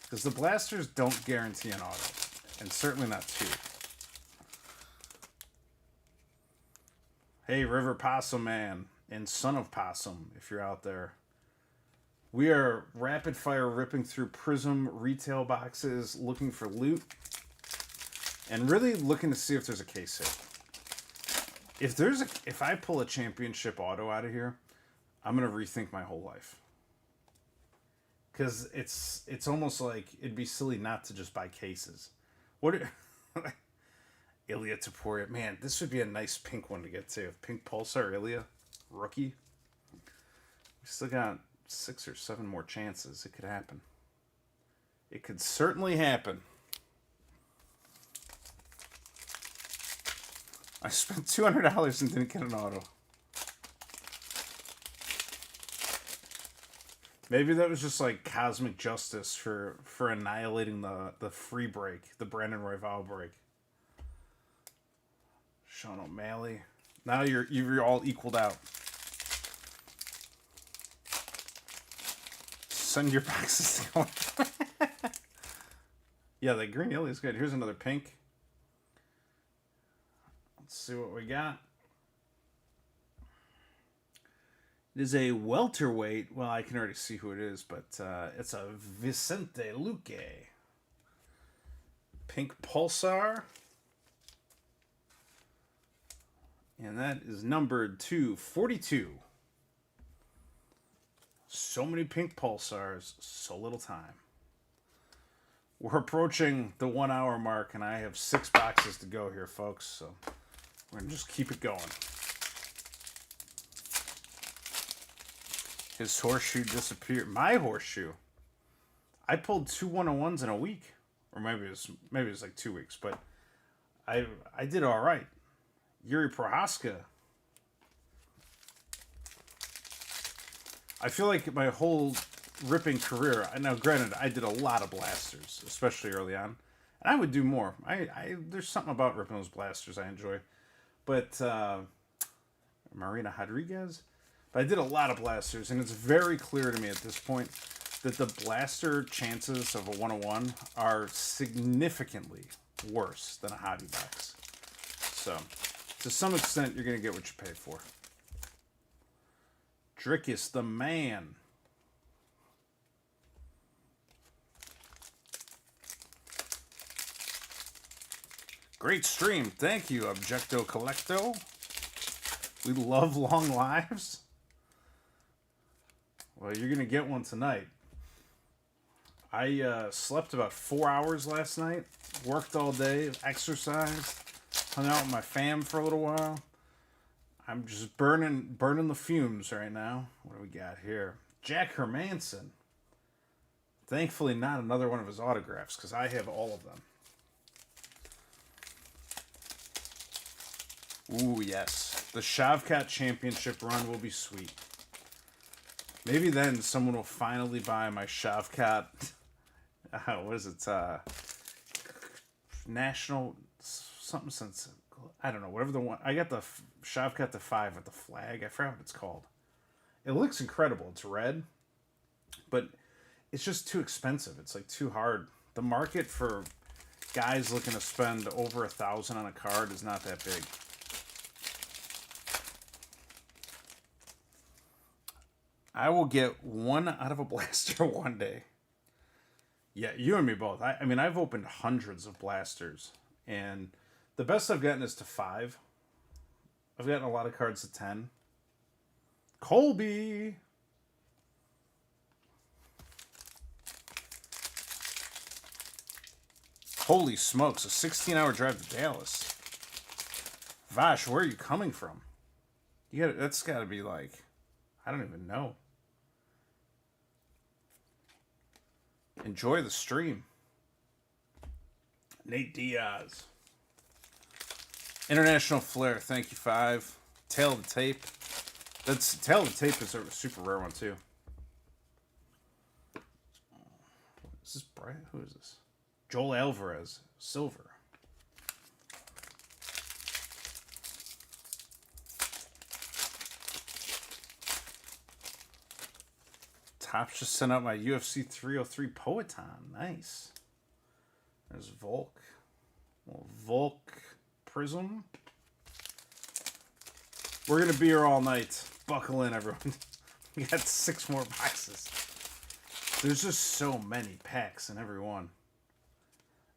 Because the blasters don't guarantee an auto. And certainly not 2. Hey, River Possum Man and Son of Possum, if you're out there. We are rapid fire ripping through Prizm retail boxes, looking for loot, and really looking to see if there's a case hit. If I pull a championship auto out of here, I'm gonna rethink my whole life. Because it's almost like it'd be silly not to just buy cases. Ilya Taporia. Man, this would be a nice pink one to get to. Pink Pulsar Ilya. Rookie. We still got 6 or 7 more chances. It could happen. It could certainly happen. I spent $200 and didn't get an auto. Maybe that was just like cosmic justice for annihilating the free break, the Brandon Royval break. Sean O'Malley. Now you're all equaled out. Send your boxes to go. Yeah, the green Illy is good. Here's another pink. Let's see what we got. It is a welterweight. Well, I can already see who it is, but it's a Vicente Luque. Pink Pulsar. And that is numbered to 42. So many pink Pulsars, so little time. We're approaching the 1 hour mark, and I have 6 boxes to go here, folks. So we're going to just keep it going. His horseshoe disappeared. My horseshoe. I pulled 2 101s in a week. Or maybe it was like 2 weeks, but I did all right. Yuri Prohaska. I feel like my whole ripping career, now granted, I did a lot of blasters, especially early on, and I would do more. There's something about ripping those blasters I enjoy. But Marina Rodriguez. But I did a lot of blasters, and it's very clear to me at this point that the blaster chances of a 101 are significantly worse than a hobby box. So, to some extent, you're going to get what you pay for. Drickus the man. Great stream. Thank you, Objecto Collecto. We love long lives. Well, you're going to get one tonight. I slept about 4 hours last night. Worked all day. Exercised. Hung out with my fam for a little while. I'm just burning the fumes right now. What do we got here? Jack Hermanson. Thankfully, not another one of his autographs, because I have all of them. Ooh, yes. The Shavkat Championship run will be sweet. Maybe then someone will finally buy my Shavkat. What is it? National something since I don't know. Whatever the one. I got the Shavkat the 5 with the flag. I forgot what it's called. It looks incredible. It's red, but it's just too expensive. It's like too hard. The market for guys looking to spend over $1,000 on a card is not that big. I will get one out of a blaster one day. Yeah, you and me both. I mean, I've opened hundreds of blasters, and the best I've gotten is to 5. I've gotten a lot of cards to 10. Colby! Holy smokes, a 16-hour drive to Dallas. Vash, where are you coming from? That's got to be like, I don't even know. Enjoy the stream. Nate Diaz. International Flair, thank you, 5. Tail of the Tape. Tail of the Tape is a super rare one, too. Is this Brian? Who is this? Joel Alvarez, silver. Topps just sent out my UFC 303 Poeton. Nice. There's Volk. Well, Volk Prizm. We're going to be here all night. Buckle in, everyone. We got 6 more boxes. There's just so many packs in every one.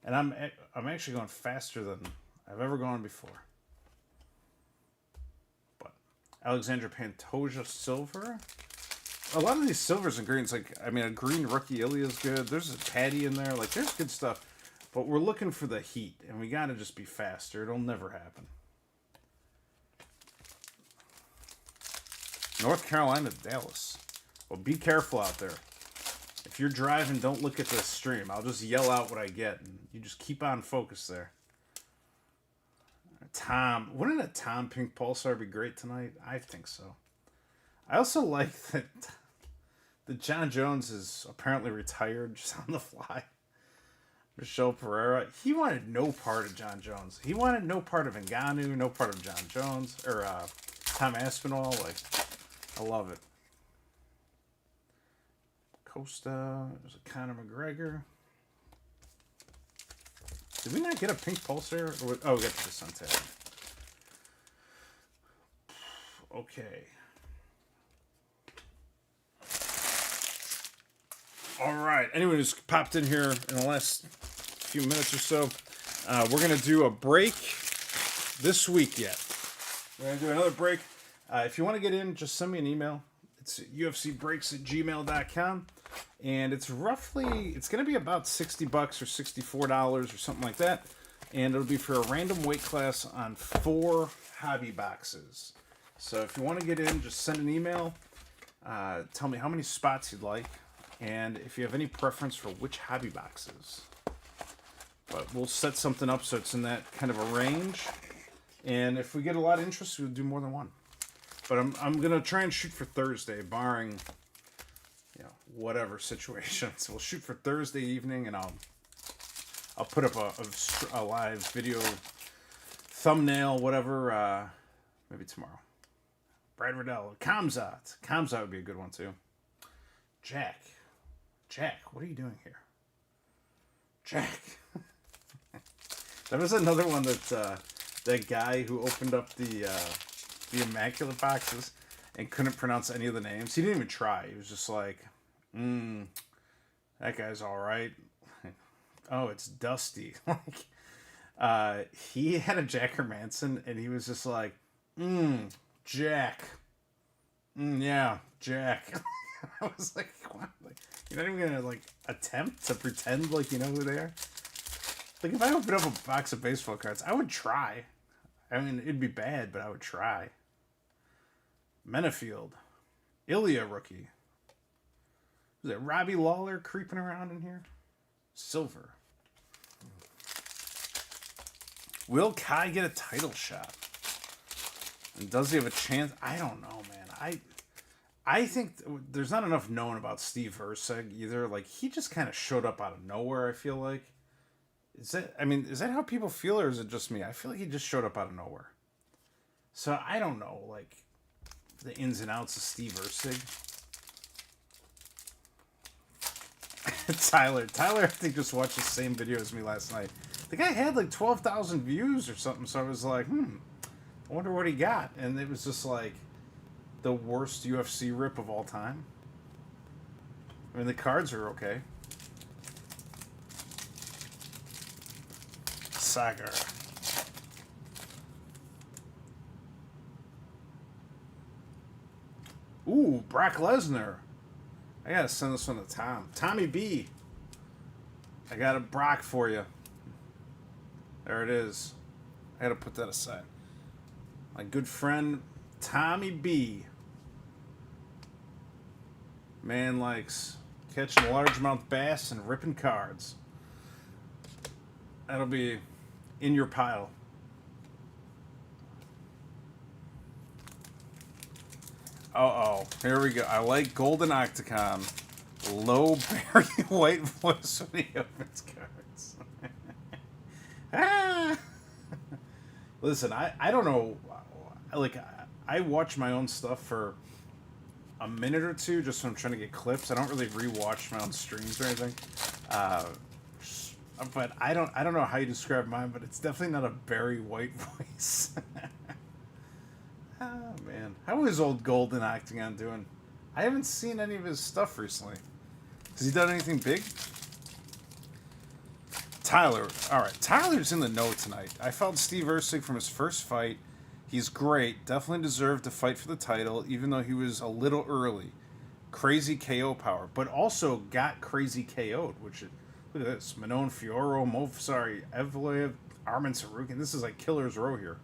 And I'm actually going faster than I've ever gone before. But Alexandra Pantoja silver. A lot of these silvers and greens, like, I mean, a green rookie Ilya is good. There's a Patty in there. Like, there's good stuff. But we're looking for the heat, and we got to just be faster. It'll never happen. North Carolina to Dallas. Well, be careful out there. If you're driving, don't look at the stream. I'll just yell out what I get, and you just keep on focus there. Tom. Wouldn't a Tom Pink Pulsar be great tonight? I think so. I also like that John Jones is apparently retired just on the fly. Michelle Pereira, he wanted no part of John Jones. He wanted no part of Ngannou, no part of John Jones, or Tom Aspinall. Like, I love it. Costa, there's a Conor McGregor. Did we not get a pink Pulsar? Oh, we got the Sunset. Okay. All right. Anyone who's popped in here in the last few minutes or so, we're going to do a break this week yet. We're going to do another break. If you want to get in, just send me an email. It's ufcbreaks@gmail.com. And it's going to be about $60 or $64 or something like that. And it'll be for a random weight class on 4 hobby boxes. So if you want to get in, just send an email. Tell me how many spots you'd like. And if you have any preference for which hobby boxes. But we'll set something up so it's in that kind of a range. And if we get a lot of interest, we'll do more than one. But I'm going to try and shoot for Thursday, barring, whatever situation. So we'll shoot for Thursday evening, and I'll put up a live video, thumbnail, whatever, maybe tomorrow. Brad Riddell, Kamzat. Kamzat would be a good one, too. Jack, what are you doing here? Jack. That was another one that that guy who opened up the immaculate boxes and couldn't pronounce any of the names. He didn't even try. He was just like, that guy's all right. Oh, it's Dusty. He had a Jack Hermanson, and he was just like, Jack. Yeah, Jack. I was like, what? Like, you're not even gonna like attempt to pretend like you know who they are. Like, if I opened up a box of baseball cards, I would try. I mean, it'd be bad, but I would try. Menafield. Ilya rookie. Is it Robbie Lawler creeping around in here? Silver. Will Kai get a title shot? And does he have a chance? I don't know, man. I think there's not enough known about Steve Erceg either. Like, he just kind of showed up out of nowhere, I feel like. Is that how people feel, or is it just me? I feel like he just showed up out of nowhere. So I don't know, like, the ins and outs of Steve Erceg. Tyler, I think, just watched the same video as me last night. The guy had like 12,000 views or something, so I was like, I wonder what he got. And it was just like the worst UFC rip of all time. I mean, the cards are okay. Sagar. Ooh, Brock Lesnar. I gotta send this one to Tom. Tommy B. I got a Brock for you. There it is. I gotta put that aside. My good friend Tommy B. Man likes catching largemouth bass and ripping cards. That'll be in your pile. Uh-oh. Here we go. I like Golden Octagon. Low Barry White voice when he opens cards. Ah! Listen, I don't know. Like, I watch my own stuff for a minute or two just when I'm trying to get clips. I don't really rewatch my own streams or anything. But I don't know how you describe mine, but it's definitely not a Barry White voice. Oh, man. How is old Golden Octagon doing? I haven't seen any of his stuff recently. Has he done anything big? Tyler. All right. Tyler's in the know tonight. I followed Steve Erceg from his first fight. He's great. Definitely deserved to fight for the title, even though he was a little early. Crazy KO power. But also got crazy KO'd, which is, look at this. Manon Fiorot, Evloev, Armin Sarukin. This is like killer's row here.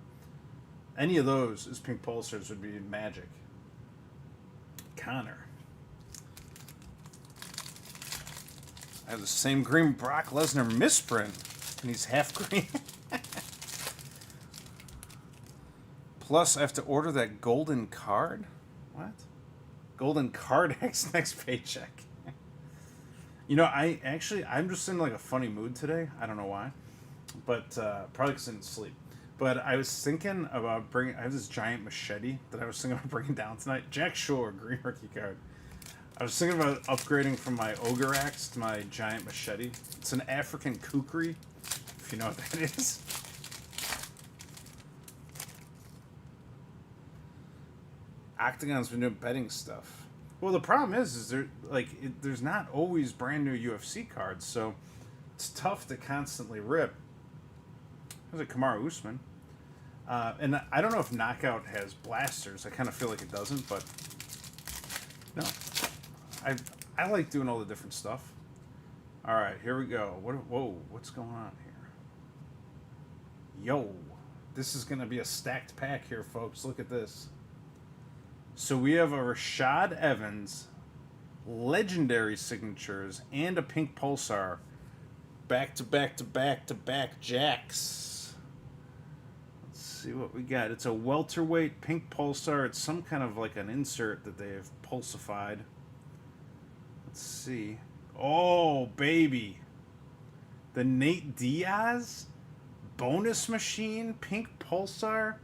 Any of those as pink pulsars would be magic. Connor. I have the same green Brock Lesnar misprint, and he's half green. Plus, I have to order that golden card? What? Golden card next paycheck. You know, I'm just in like a funny mood today. I don't know why. But, probably because I didn't sleep. But I was thinking about I have this giant machete that I was thinking about bringing down tonight. Jack Shore, green rookie card. I was thinking about upgrading from my ogre axe to my giant machete. It's an African kukri, if you know what that is. Octagon's been doing betting stuff. Well, the problem is there's not always brand new UFC cards, so it's tough to constantly rip. There's a Kamaru Usman. And I don't know if Knockout has blasters. I kind of feel like it doesn't, but no. I like doing all the different stuff. All right, here we go. Whoa, what's going on here? Yo, this is going to be a stacked pack here, folks. Look at this. So we have a Rashad Evans, legendary signatures, and a pink Pulsar. Back to back jacks. Let's see what we got. It's a welterweight pink Pulsar. It's some kind of like an insert that they have pulsified. Let's see. Oh, baby. The Nate Diaz bonus machine pink Pulsar.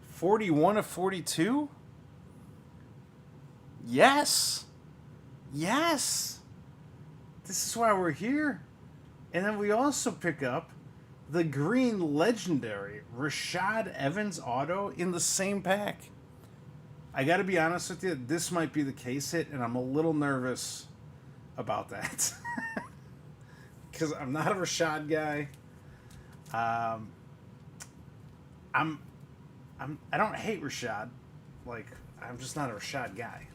41 of 42? Yes. Yes. This is why we're here. And then we also pick up the green legendary Rashad Evans auto in the same pack. I got to be honest with you, this might be the case hit, and I'm a little nervous about that. Because I'm not a Rashad guy. I don't hate Rashad. Like, I'm just not a Rashad guy.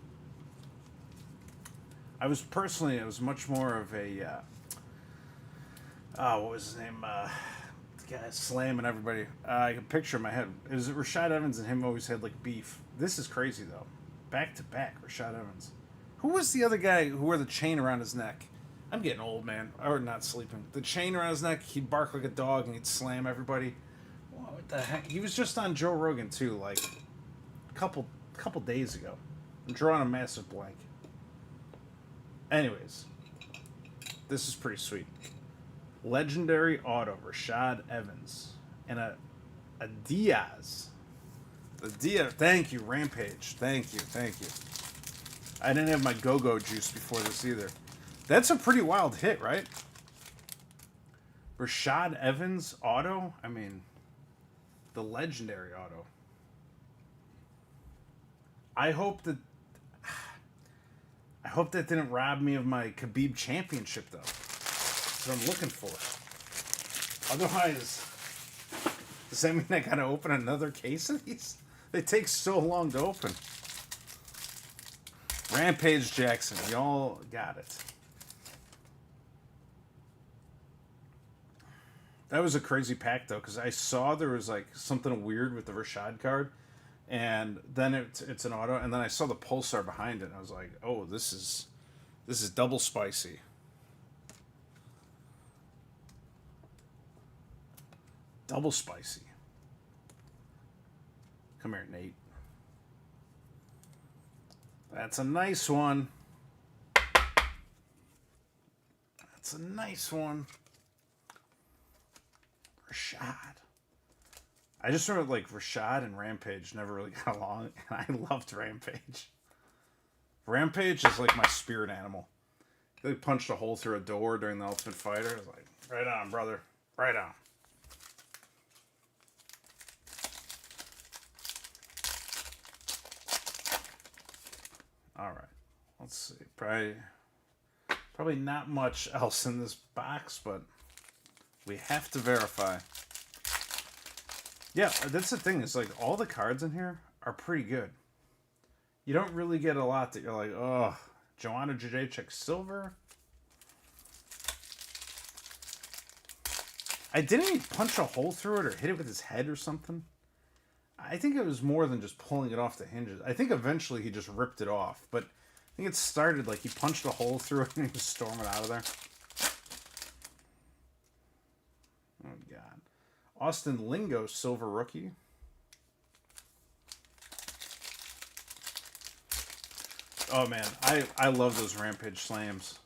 It was much more of a, what was his name? The guy slamming everybody. I can picture in my head. It was Rashad Evans and him always had, like, beef. This is crazy, though. Back to back, Rashad Evans. Who was the other guy who wore the chain around his neck? I'm getting old, man. Or not sleeping. The chain around his neck, he'd bark like a dog and he'd slam everybody. What the heck? He was just on Joe Rogan, too, like, a couple days ago. I'm drawing a massive blank. Anyways, this is pretty sweet. Legendary auto, Rashad Evans. And a Diaz. The Diaz. Thank you, Rampage. Thank you. I didn't have my go-go juice before this either. That's a pretty wild hit, right? Rashad Evans auto? I mean, the legendary auto. I hope that didn't rob me of my Khabib championship, though. That's what I'm looking for. Otherwise, does that mean I gotta open another case of these? They take so long to open. Rampage Jackson, y'all got it. That was a crazy pack, though, because I saw there was, like, something weird with the Rashad card, and then it's an auto, and then I saw the Pulsar behind it, and I was like, oh, this is double spicy. Double spicy. Come here, Nate. That's a nice one. That's a nice one. Rashad. I just remember, like, Rashad and Rampage never really got along, and I loved Rampage. Rampage is like my spirit animal. They punched a hole through a door during the Ultimate Fighter. I was like, right on, brother. Right on. Alright. Let's see. Probably not much else in this box, but we have to verify. Yeah, that's the thing. Is like all the cards in here are pretty good. You don't really get a lot that you're like, oh, Joanna Jędrzejczyk silver. Didn't he punch a hole through it or hit it with his head or something? I think it was more than just pulling it off the hinges. I think eventually he just ripped it off, but I think it started like he punched a hole through it and he was storming out of there. Oh, God. Austin Lingo, silver rookie. Oh, man. I love those Rampage slams.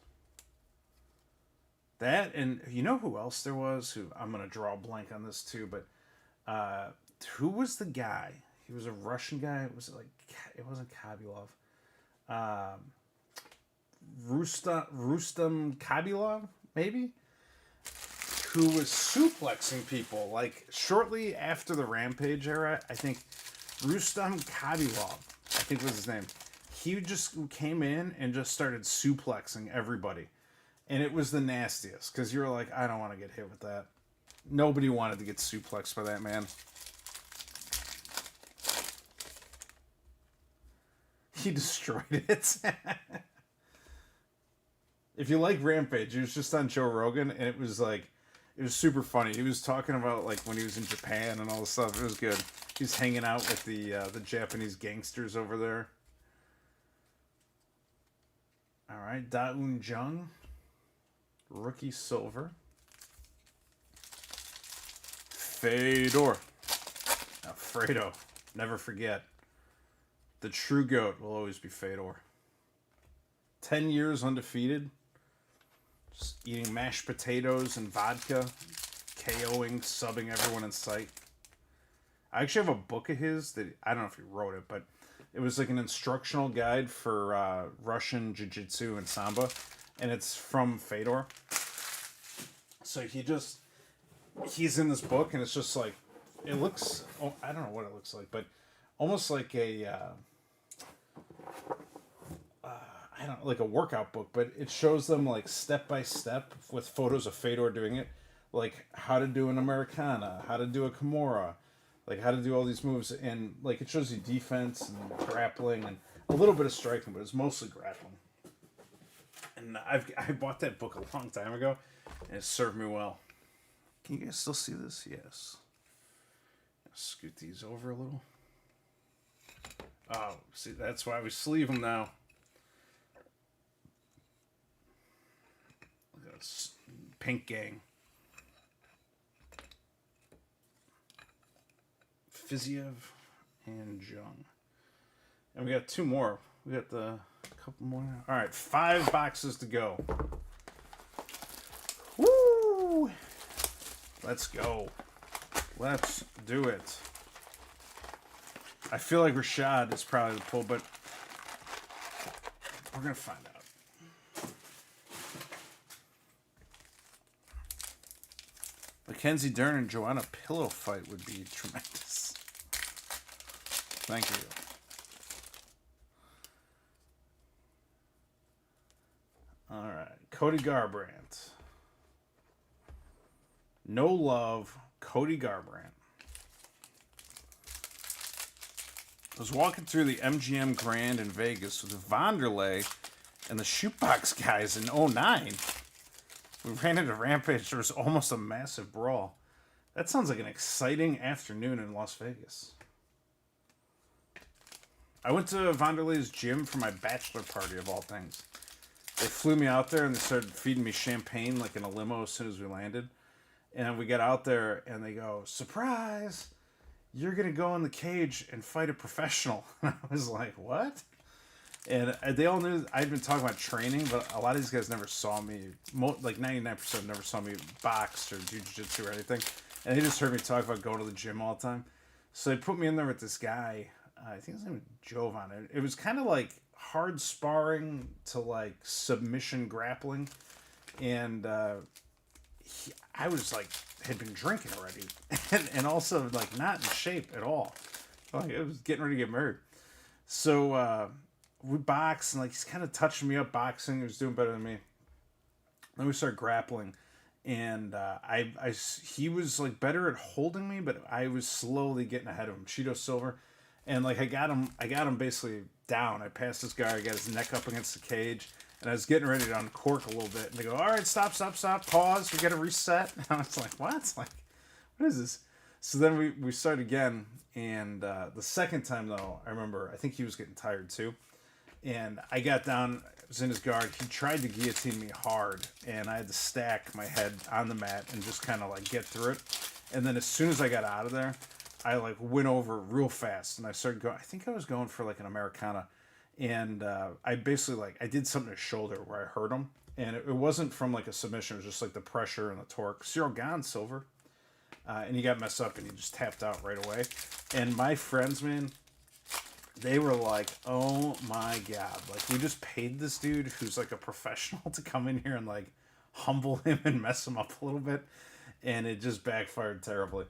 That, and you know who else there was? Who I'm going to draw a blank on this, too, but who was the guy? He was a Russian guy. Was it like, it wasn't Kabilov. Rustam Kabilov, maybe? Who was suplexing people, like, shortly after the Rampage era. I think Rustam Kabilov, I think was his name. He just came in and just started suplexing everybody. And it was the nastiest, because you were like, I don't want to get hit with that. Nobody wanted to get suplexed by that man. He destroyed it. If you like Rampage, he was just on Joe Rogan, and it was like, it was super funny. He was talking about like when he was in Japan and all this stuff. It was good. He was hanging out with the Japanese gangsters over there. All right, Da-Un Jung, rookie silver. Fedor. Fredo. Never forget. The true GOAT will always be Fedor. 10 years undefeated. Just eating mashed potatoes and vodka. KOing, subbing everyone in sight. I actually have a book of his that, I don't know if he wrote it, but it was like an instructional guide for Russian Jiu-Jitsu and Samba. And it's from Fedor. So he just, he's in this book, and it's just like it looks. Oh, I don't know what it looks like, but almost like a I don't know, like a workout book, but it shows them like step by step with photos of Fedor doing it, like how to do an Americana, how to do a Kimura, like how to do all these moves, and like it shows you defense and grappling and a little bit of striking, but it's mostly grappling. And I bought that book a long time ago, and it served me well. Can you guys still see this? Yes. Scoot these over a little. Oh, see, that's why we sleeve them now. Look at this pink gang. Fiziev and Jung. And we got two more. We got a couple more. All right, 5 boxes to go. Woo! Let's go. Let's do it. I feel like Rashad is probably the pull, but we're going to find out. Mackenzie Dern and Joanna Pillow fight would be tremendous. Thank you. All right. Cody Garbrandt. No love, Cody Garbrandt. I was walking through the MGM Grand in Vegas with Vanderlei and the Shootbox guys in '09. We ran into Rampage. There was almost a massive brawl. That sounds like an exciting afternoon in Las Vegas. I went to Vanderlei's gym for my bachelor party, of all things. They flew me out there and they started feeding me champagne like in a limo as soon as we landed. And we got out there and they go, surprise! You're going to go in the cage and fight a professional. And I was like, what? And they all knew I'd been talking about training, but a lot of these guys never saw me. Like 99% never saw me box or do jiu-jitsu or anything. And they just heard me talk about going to the gym all the time. So they put me in there with this guy. I think his name was Jovan. It was kind of like hard sparring to like submission grappling. And I was like, had been drinking already. and also like not in shape at all. Like I was getting ready to get married. So we boxed and like he's kind of touching me up boxing. He was doing better than me. Then we started grappling. And he was like better at holding me, but I was slowly getting ahead of him. Cheeto Silver. And like I got him basically down. I passed this guy, I got his neck up against the cage, and I was getting ready to uncork a little bit. And they go, all right, stop, pause, we gotta reset. And I was like, what? Like, what is this? So then we started again, and the second time though, I remember I think he was getting tired too. And I got down, I was in his guard, he tried to guillotine me hard, and I had to stack my head on the mat and just kind of like get through it. And then as soon as I got out of there, I like went over real fast and I started going, I think I was going for like an Americana. And I basically like, I did something to his shoulder where I hurt him. And it wasn't from like a submission, it was just like the pressure and the torque. Cyril gone, Silver. And he got messed up and he just tapped out right away. And my friends, man, they were like, oh my God. Like we just paid this dude who's like a professional to come in here and like humble him and mess him up a little bit. And it just backfired terribly.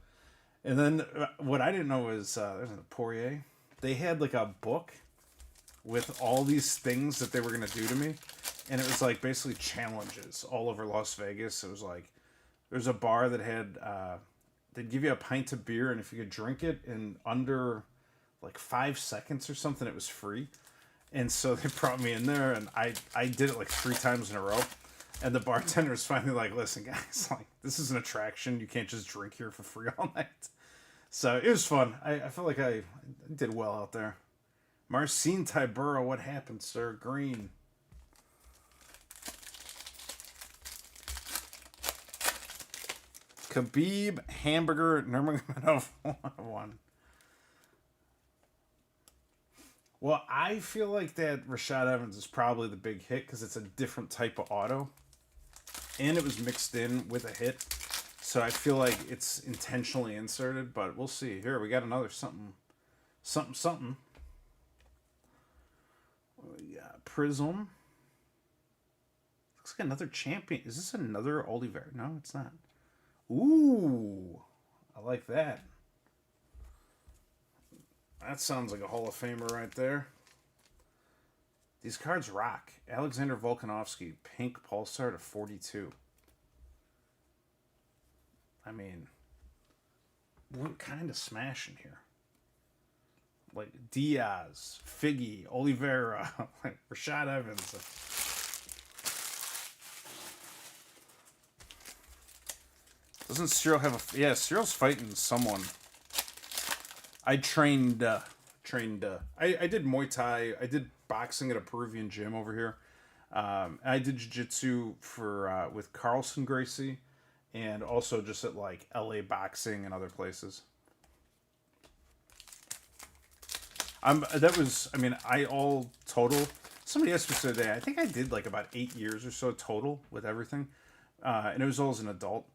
And then what I didn't know was there's a Poirier. They had like a book with all these things that they were gonna do to me, and it was like basically challenges all over Las Vegas. It was like there's a bar that had they'd give you a pint of beer, and if you could drink it in under like 5 seconds or something, it was free. And so they brought me in there, and I did it like 3 times in a row. And the bartender was finally like, listen, guys, like this is an attraction. You can't just drink here for free all night. So it was fun. I feel like I did well out there. Marcin Tybura, what happened, sir? Green. Khabib, Hamburger, Nurmagomedov, 1-1. Well, I feel like that Rashad Evans is probably the big hit because it's a different type of auto. And it was mixed in with a hit. So I feel like it's intentionally inserted, but we'll see. Here, we got another something. We got Prizm. Looks like another champion. Is this another Oliveira? No, it's not. Ooh, I like that. That sounds like a Hall of Famer right there. These cards rock. Alexander Volkanovski, pink Pulsar to 42. I mean, what kind of smashing here? Like Diaz, Figgy, Oliveira, Rashad Evans. Doesn't Cyril have a... Yeah, Cyril's fighting someone. I I did Muay Thai. I did boxing at a Peruvian gym over here. I did jiu-jitsu for with Carlson Gracie, and also just at like LA Boxing and other places. I all total. Somebody asked me the other day. I think I did like about 8 years or so total with everything, and it was all as an adult.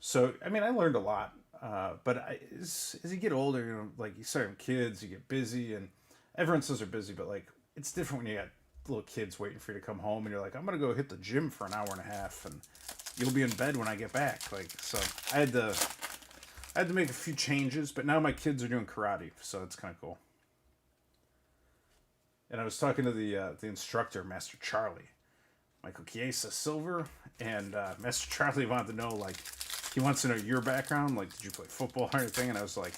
So I mean, I learned a lot. As you get older, you know, like you start having kids, you get busy, and everyone says they're busy, but like it's different when you got little kids waiting for you to come home, and you're like, I'm gonna go hit the gym for an hour and a half, and you'll be in bed when I get back. Like, so I had to make a few changes, but now my kids are doing karate, so it's kind of cool. And I was talking to the instructor, Master Charlie, Michael Chiesa Silver, and Master Charlie wanted to know, like, he wants to know your background, like, did you play football or anything? And I was like,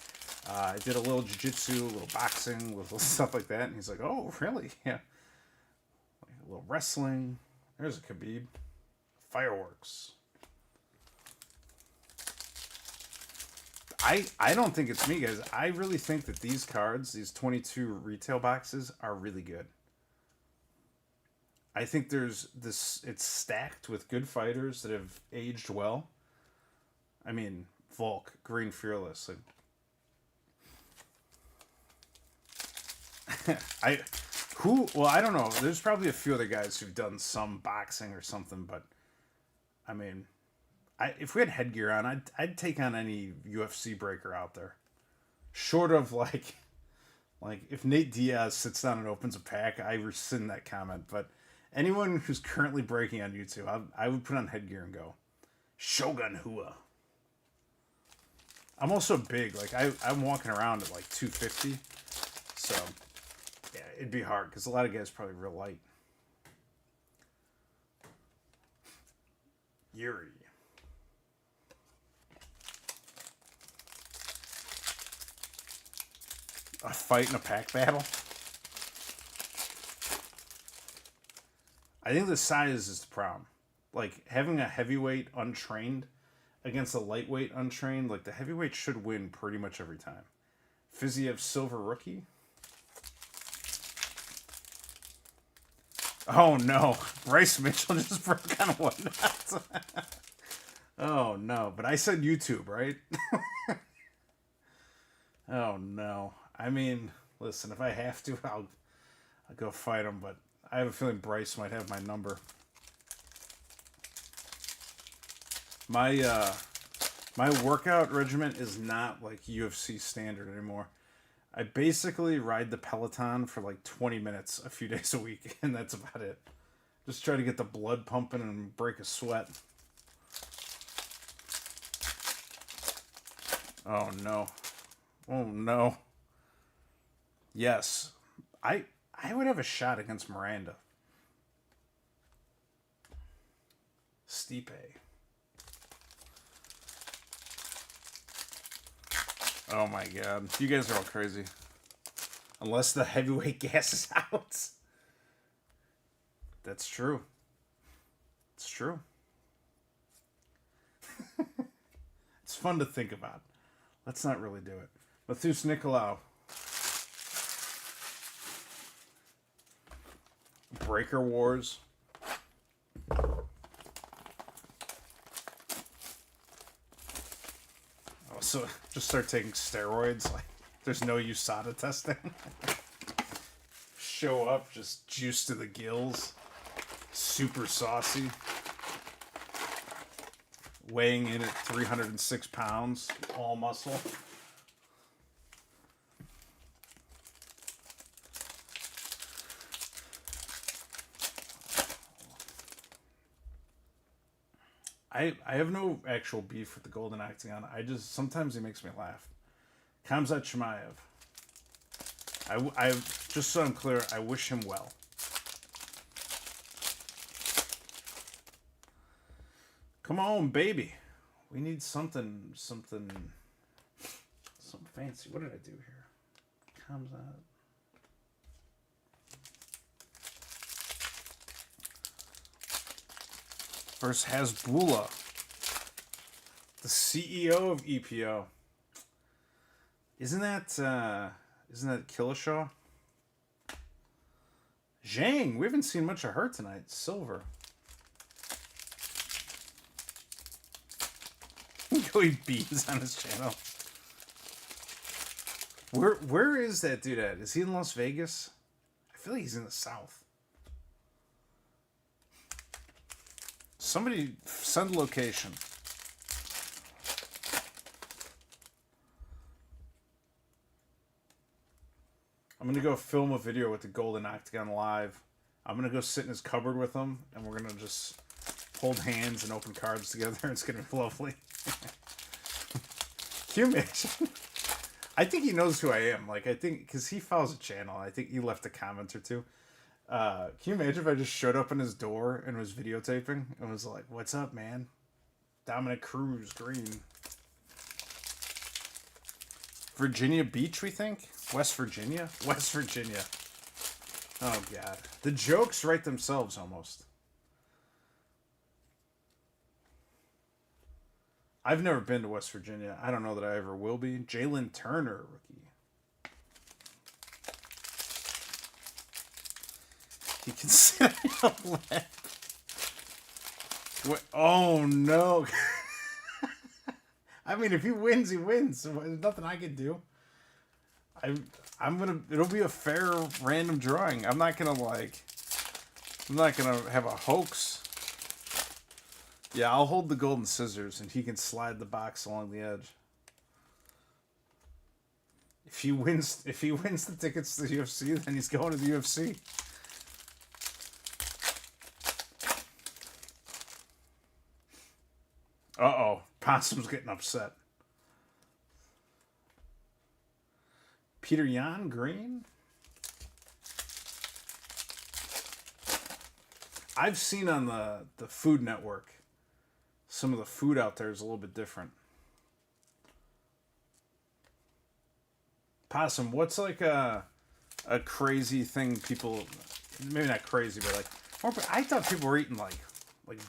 I did a little jiu-jitsu, a little boxing, a little stuff like that. And he's like, oh, really? Yeah. Like a little wrestling. There's a Khabib. Fireworks. I don't think it's me, guys. I really think that these cards, these 22 retail boxes, are really good. I think there's this, it's stacked with good fighters that have aged well. I mean, Volk, Green Fearless. Like, I don't know. There's probably a few other guys who've done some boxing or something, but I mean, if we had headgear on, I'd take on any UFC breaker out there. Short of like if Nate Diaz sits down and opens a pack, I rescind that comment. But anyone who's currently breaking on YouTube, I would put on headgear and go Shogun Hua. I'm also big. Like I'm walking around at like 250, so yeah, it'd be hard because a lot of guys are probably real light. Yuri. A fight in a pack battle? I think the size is the problem. Like, having a heavyweight untrained against a lightweight untrained, like, the heavyweight should win pretty much every time. Fiziev Silver Rookie? Oh, no. Bryce Mitchell just broke on whatnot. Oh, no. But I said YouTube, right? Oh, no. I mean, listen, if I have to, I'll go fight him, but I have a feeling Bryce might have my number. My workout regimen is not like UFC standard anymore. I basically ride the Peloton for like 20 minutes a few days a week, and that's about it. Just try to get the blood pumping and break a sweat. Oh, no. Oh, no. Yes. I would have a shot against Miranda. Stipe. Oh my god. You guys are all crazy. Unless the heavyweight gas is out. That's true. It's true. It's fun to think about. Let's not really do it. Matheus Nicolau. Breaker Wars. Oh, so just start taking steroids. Like, there's no USADA testing. Show up, just juice to the gills. Super saucy. Weighing in at 306 pounds. All muscle. I have no actual beef with the Golden Octagon. Sometimes he makes me laugh. Khamzat Chimaev. I just so I'm clear, I wish him well. Come on, baby. We need something fancy. What did I do here? Khamzat. Versus Hasbullah, the CEO of EPO. Isn't that Killishaw? Zhang, we haven't seen much of her tonight. Silver. Go eat beans on his channel. Where is that dude at? Is he in Las Vegas? I feel like he's in the South. Somebody send location. I'm going to go film a video with the Golden Octagon live. I'm going to go sit in his cupboard with him, and we're going to just hold hands and open cards together. It's going to be lovely. Can you imagine? I think he knows who I am. Like, I think, because he follows the channel. I think he left a comment or two. Can you imagine if I just showed up in his door and was videotaping and was like, "What's up, man? Dominic Cruz, green. Virginia Beach, we think? West Virginia? West Virginia. Oh, God. The jokes write themselves, almost. I've never been to West Virginia. I don't know that I ever will be. Jalen Turner, rookie. He can sit on your lap. What? Oh, no. I mean, if he wins, he wins. There's nothing I can do. It'll be a fair random drawing. I'm not gonna have a hoax. Yeah, I'll hold the golden scissors and he can slide the box along the edge. If he wins the tickets to the UFC, then he's going to the UFC. Uh-oh. Possum's getting upset. Peter Yan, green? I've seen on the Food Network, some of the food out there is a little bit different. Possum, what's like a crazy thing people, maybe not crazy, but like, I thought people were eating like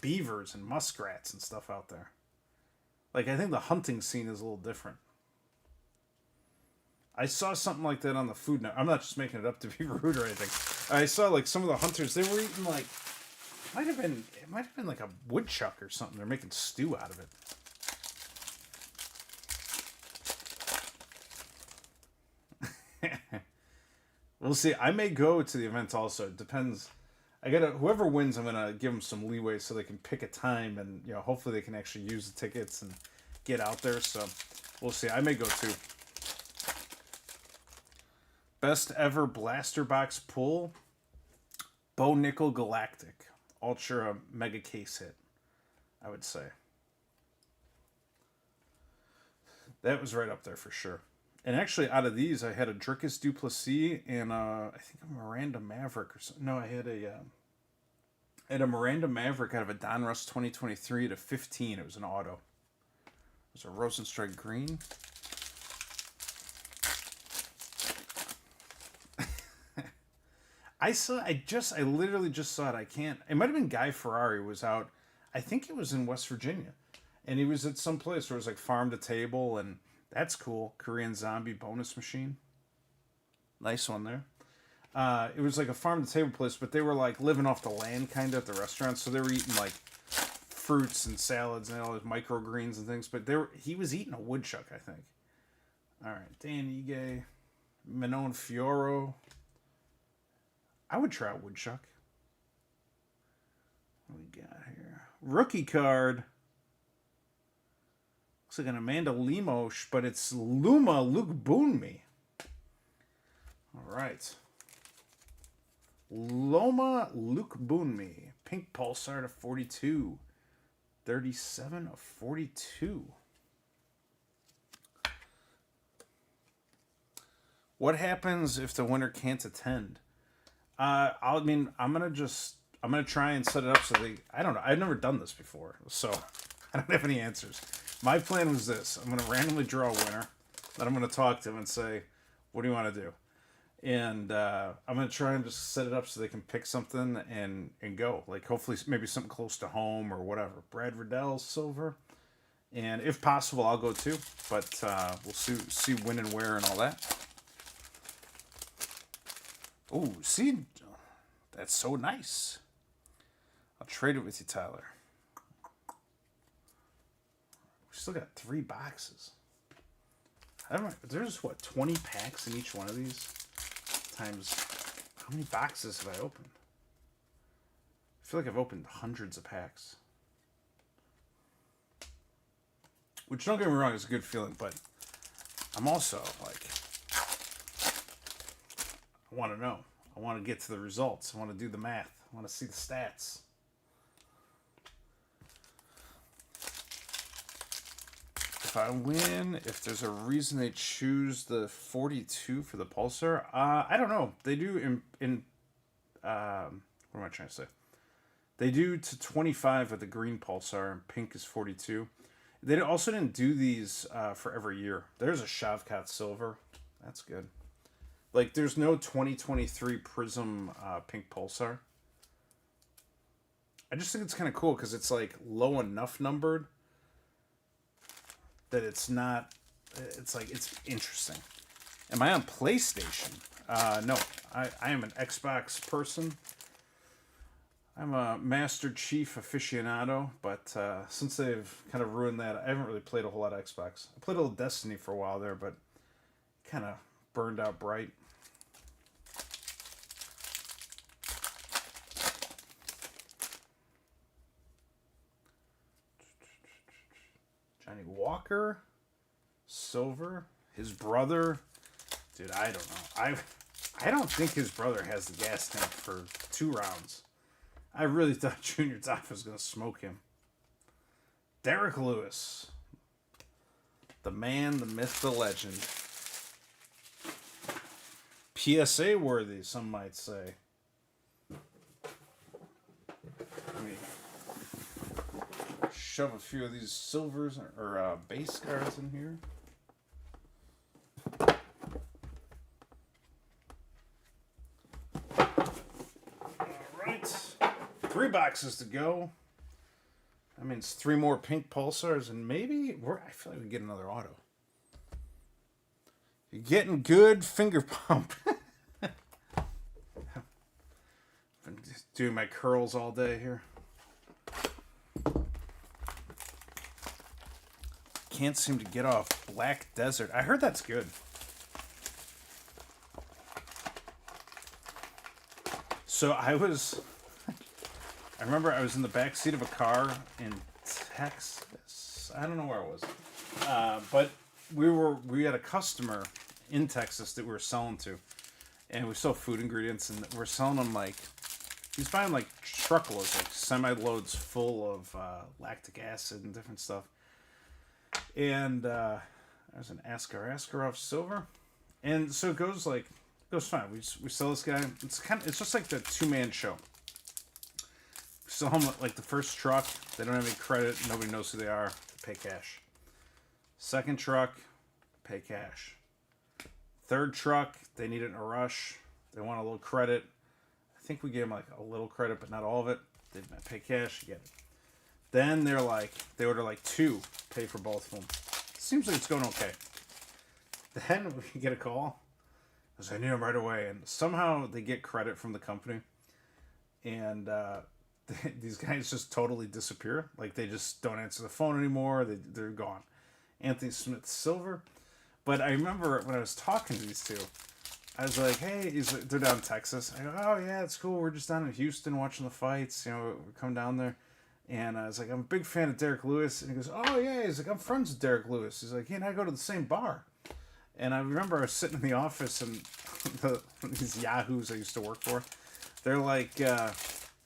beavers and muskrats and stuff out there. Like, I think the hunting scene is a little different. I saw something like that on the Food Network. I'm not just making it up to be rude or anything. I saw like some of the hunters, they were eating like, it might have been like a woodchuck or something. They're making stew out of it. We'll see. I may go to the event also. It depends. Whoever wins, I'm gonna give them some leeway so they can pick a time, and hopefully they can actually use the tickets and get out there. So we'll see. I may go too. Best ever blaster box pull. Bo Nickel Galactic. Ultra mega case hit, I would say. That was right up there for sure. And actually, out of these, I had a Dricus Duplessis and I think a Miranda Maverick or something. No, I had a Miranda Maverick out of a Donruss 2023 to 15. It was an auto. It was a Rosenstrike green. I literally just saw it. It might have been Guy Ferrari was out. I think it was in West Virginia. And he was at some place where it was like farm to table, and that's cool. Korean Zombie bonus machine. Nice one there. It was like a farm to table place, but they were like living off the land kind of at the restaurant. So they were eating like fruits and salads and all those microgreens and things. But he was eating a woodchuck, I think. All right. Dan Ige. Manon Fioro. I would try a woodchuck. What we got here? Rookie card. Looks like an Amanda Lemos, but it's Luma Luke Boonme. All right. Loma Luke Boonme. Pink Pulsar to 42. 37 of 42. What happens if the winner can't attend? I'm gonna try and set it up so I don't know. I've never done this before, so I don't have any answers. My plan was this: I'm gonna randomly draw a winner, then I'm gonna talk to them and say, "What do you want to do?" And I'm gonna try and just set it up so they can pick something and go. Like hopefully maybe something close to home or whatever. Brad Riddell, silver, and if possible, I'll go too. But we'll see when and where and all that. Oh, see, that's so nice. I'll trade it with you, Tyler. We still got 3 boxes. There's what, 20 packs in each one of these? Times, how many boxes have I opened? I feel like I've opened hundreds of packs. Which, don't get me wrong, is a good feeling, but I'm also like, I want to know. I want to get to the results. I want to do the math. I want to see the stats. If I win, if there's a reason they choose the 42 for the Pulsar, I don't know. They do what am I trying to say? They do to 25 with the green Pulsar, and pink is 42. They also didn't do these for every year. There's a Shavkat silver. That's good. Like, there's no 2023 Prizm pink Pulsar. I just think it's kind of cool because it's, like, low enough numbered that it's not... It's, like, it's interesting. Am I on PlayStation? No. I am an Xbox person. I'm a Master Chief aficionado, but since they've kind of ruined that, I haven't really played a whole lot of Xbox. I played a little Destiny for a while there, but kind of burned out bright. Johnny Walker, silver, his brother. Dude, I don't know. I don't think his brother has the gas tank for 2 rounds. I really thought Junior Top was going to smoke him. Derek Lewis. The man, the myth, the legend. PSA worthy, some might say. Let me shove a few of these silvers or base cards in here. Alright. 3 boxes to go. That means 3 more pink Pulsars, and maybe I feel like we get another auto. You're getting good finger pump. Been doing my curls all day here. Can't seem to get off Black Desert. I heard that's good. So I remember I was in the back seat of a car in Texas. I don't know where it was. But we had a customer in Texas that we were selling to. And we sell food ingredients, and we're selling them like, he's buying like truckloads, like semi-loads full of lactic acid and different stuff. And there's an Askarov silver. And so it goes fine. We sell this guy. It's just like the 2-man show. We sell him like the first truck. They don't have any credit. Nobody knows who they are. They pay cash. Second truck, pay cash. Third truck, they need it in a rush. They want a little credit. I think we gave them like a little credit, but not all of it. They pay cash, you get it. Then they order like 2, pay for both of them. Seems like it's going okay. Then we get a call. Because I need them right away. And somehow they get credit from the company. And these guys just totally disappear. Like, they just don't answer the phone anymore. They're gone. Anthony Smith silver. But I remember when I was talking to these two, I was like, hey, they're down in Texas. I go, oh, yeah, it's cool. We're just down in Houston watching the fights. You know, we come down there. And I was like, I'm a big fan of Derek Lewis. And he goes, oh, yeah. He's like, I'm friends with Derek Lewis. He's like, he and I go to the same bar. And I remember I was sitting in the office, and these yahoos I used to work for, they're like,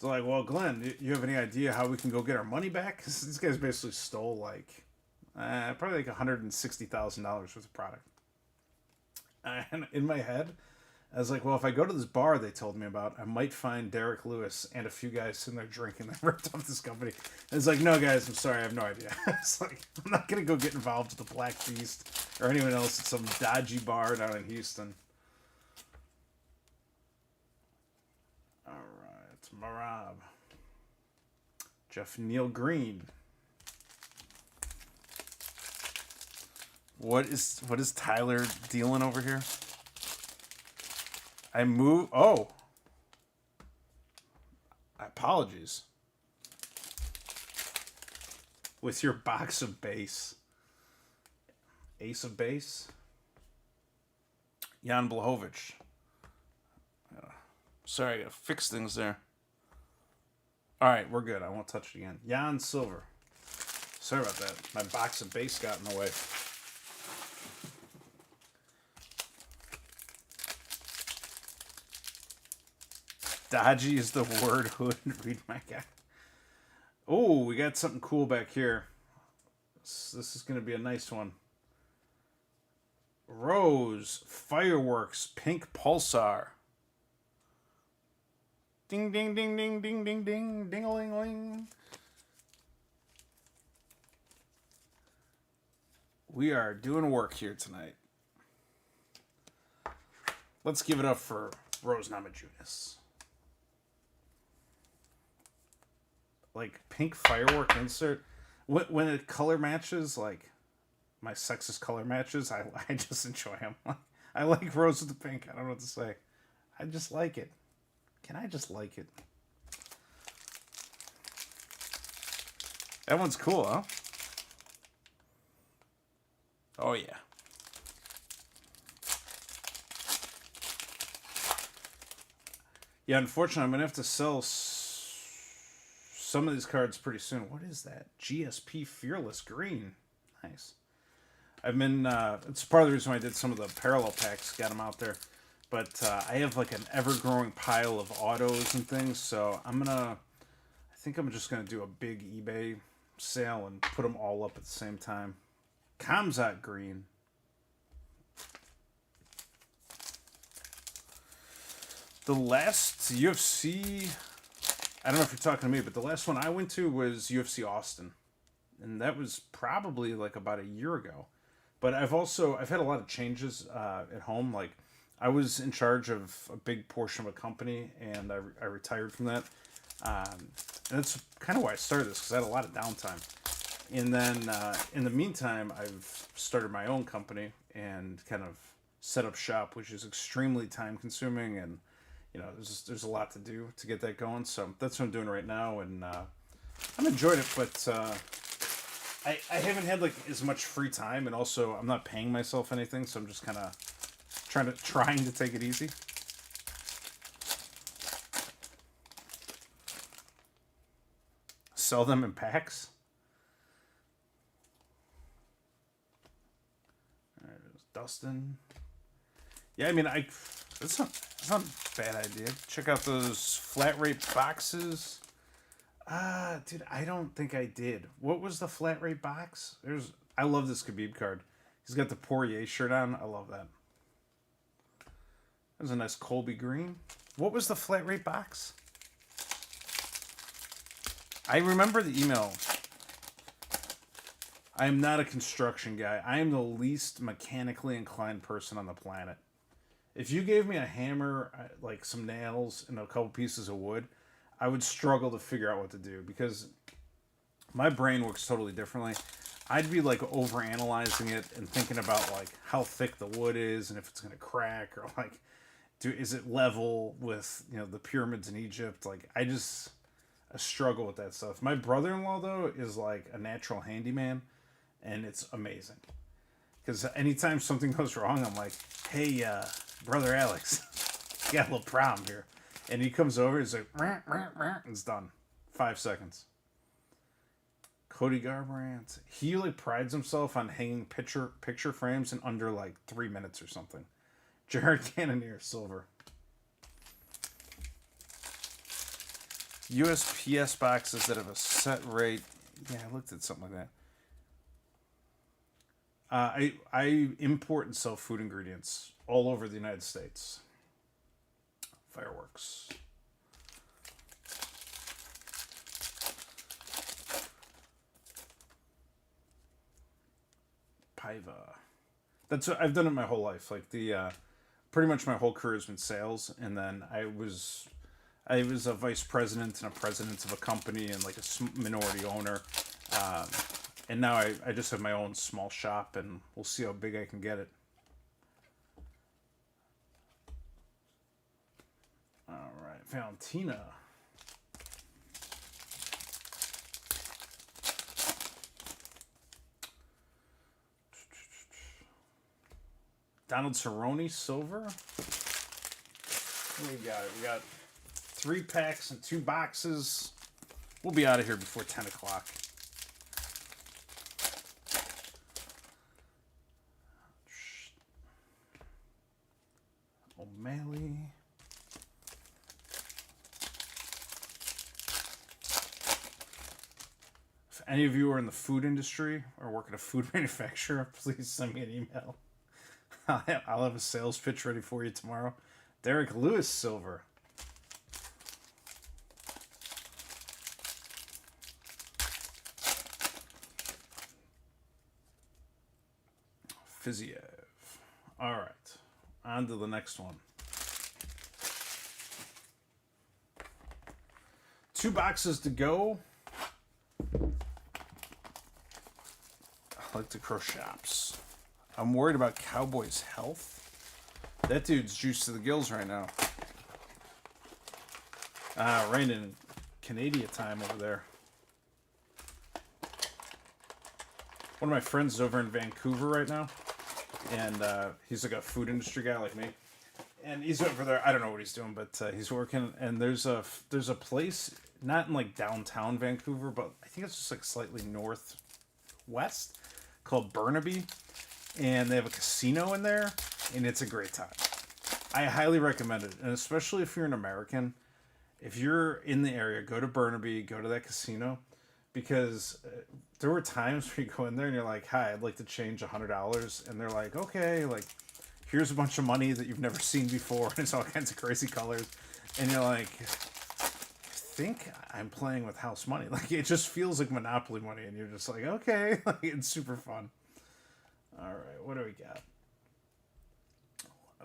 They're like, well, Glenn, you have any idea how we can go get our money back? 'Cause these guys basically stole like probably like $160,000 worth of product. And in my head, I was like, well, if I go to this bar they told me about, I might find Derek Lewis and a few guys sitting there drinking that ripped off this company. And it's like, no, guys, I'm sorry, I have no idea. It's like, I'm not going to go get involved with the Black Beast or anyone else at some dodgy bar down in Houston. All right, Marab. Jeff Neal Green. What is Tyler dealing over here? I move. Oh, apologies. With your box of base, ace of base, Jan Blachowicz. Sorry, I gotta fix things there. All right, we're good. I won't touch it again. Jan Silver. Sorry about that. My box of base got in the way. Dodgy is the word. Hood. Read my guy. Oh, we got something cool back here. This is going to be a nice one. Rose Fireworks Pink Pulsar. Ding, ding, ding, ding, ding, ding, ding, ding-a-ling-ling. We are doing work here tonight. Let's give it up for Rose Namajunas. Like pink firework insert. When it color matches, like my sexist color matches, I just enjoy them. I like rose with the pink. I don't know what to say. I just like it. Can I just like it? That one's cool, huh? Oh, yeah. Yeah, unfortunately, I'm going to have to sell some of these cards pretty soon. What is that? GSP Fearless Green. Nice. I've been, it's part of the reason why I did some of the parallel packs, got them out there. But I have like an ever-growing pile of autos and things, so I think I'm just going to do a big eBay sale and put them all up at the same time. Kamzat Green. The last UFC, I don't know if you're talking to me, but the last one I went to was UFC Austin. And that was probably like about a year ago. But I've had a lot of changes at home. Like I was in charge of a big portion of a company and I retired from that. And that's kind of why I started this, because I had a lot of downtime. And then in the meantime, I've started my own company and kind of set up shop, which is extremely time consuming. And, you know, there's a lot to do to get that going. So that's what I'm doing right now. And I'm enjoying it, but I haven't had like as much free time. And also I'm not paying myself anything. So I'm just kind of trying to take it easy. Sell them in packs. Dustin. Yeah, I mean, that's not a bad idea. Check out those flat rate boxes. Dude, I don't think I did. What was the flat rate box? I love this Khabib card. He's got the Poirier shirt on. I love that. There's a nice Colby green. What was the flat rate box? I remember the email. I am not a construction guy. I am the least mechanically inclined person on the planet. If you gave me a hammer, like some nails, and a couple pieces of wood, I would struggle to figure out what to do because my brain works totally differently. I'd be like overanalyzing it and thinking about like how thick the wood is and if it's gonna crack or like, is it level with the pyramids in Egypt? Like I struggle with that stuff. My brother-in-law though is like a natural handyman. And it's amazing. Because anytime something goes wrong, I'm like, hey, brother Alex, you got a little problem here. And he comes over, he's like, rah, rah, rah, and it's done. 5 seconds. Cody Garbrandt. He like prides himself on hanging picture frames in under like 3 minutes or something. Jared Cannonier, silver. USPS boxes that have a set rate. Yeah, I looked at something like that. I import and sell food ingredients all over the United States. Fireworks. Paiva. That's what I've done it my whole life. Like pretty much my whole career has been sales, and then I was a vice president and a president of a company and like a minority owner. Um, and now I just have my own small shop, and we'll see how big I can get it. All right, Valentina. Donald Cerrone, silver. We got it. We got 3 packs and 2 boxes. We'll be out of here before 10 o'clock. O'Malley. If any of you are in the food industry or work at a food manufacturer, please send me an email. I'll have a sales pitch ready for you tomorrow. Derek Lewis, silver. Fiziev. All right. On to the next one. 2 boxes to go. I like to crow shops. I'm worried about Cowboy's health. That dude's juiced to the gills right now. Raining Canadian time over there. One of my friends is over in Vancouver right now. And he's like a food industry guy like me. And he's over there. I don't know what he's doing, but he's working. And there's a place, not in like downtown Vancouver, but I think it's just like slightly northwest, called Burnaby. And they have a casino in there, and it's a great time. I highly recommend it, and especially if you're an American. If you're in the area, go to Burnaby, go to that casino, because there were times where you go in there and you're like, hi, I'd like to change $100, and they're like, okay, like, here's a bunch of money that you've never seen before, and it's all kinds of crazy colors, and you're like, I think I'm playing with house money. Like, it just feels like Monopoly money, and you're just like, okay, like, it's super fun. All right, what do we got?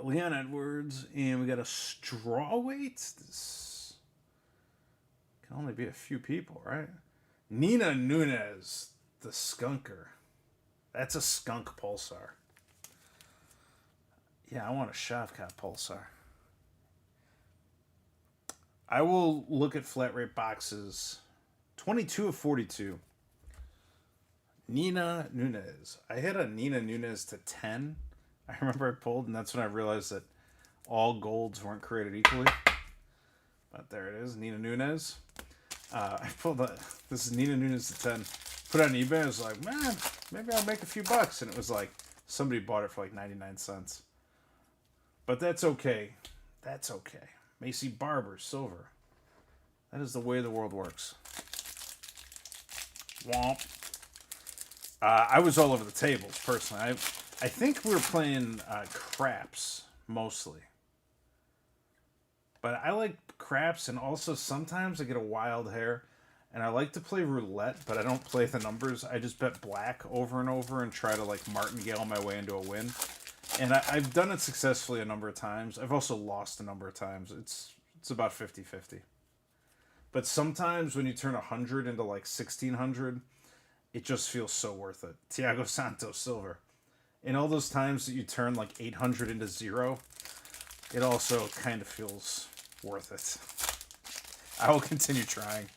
Leon Edwards, and we got a straw weight. This can only be a few people, right? Nina Nunez, the skunker. That's a skunk Pulsar. Yeah, I want a Shavkat Pulsar. I will look at flat rate boxes. 22 of 42. Nina Nunez. I hit a Nina Nunez to 10. I remember I pulled, and that's when I realized that all golds weren't created equally. But there it is, Nina Nunez. I pulled this is Nina Nunez to 10. Put it on eBay. I was like, man, maybe I'll make a few bucks. And it was like, somebody bought it for like 99 cents. But that's okay. That's okay. Macy Barber, silver. That is the way the world works. Womp. I was all over the tables, personally. I think we were playing craps, mostly. But I like craps, and also sometimes I get a wild hair. And I like to play roulette, but I don't play the numbers. I just bet black over and over and try to, like, martingale my way into a win. And I've done it successfully a number of times. I've also lost a number of times. It's about 50-50. But sometimes when you turn 100 into, like, 1,600... it just feels so worth it. Thiago Santos, silver. In all those times that you turn like 800 into 0, it also kind of feels worth it. I will continue trying.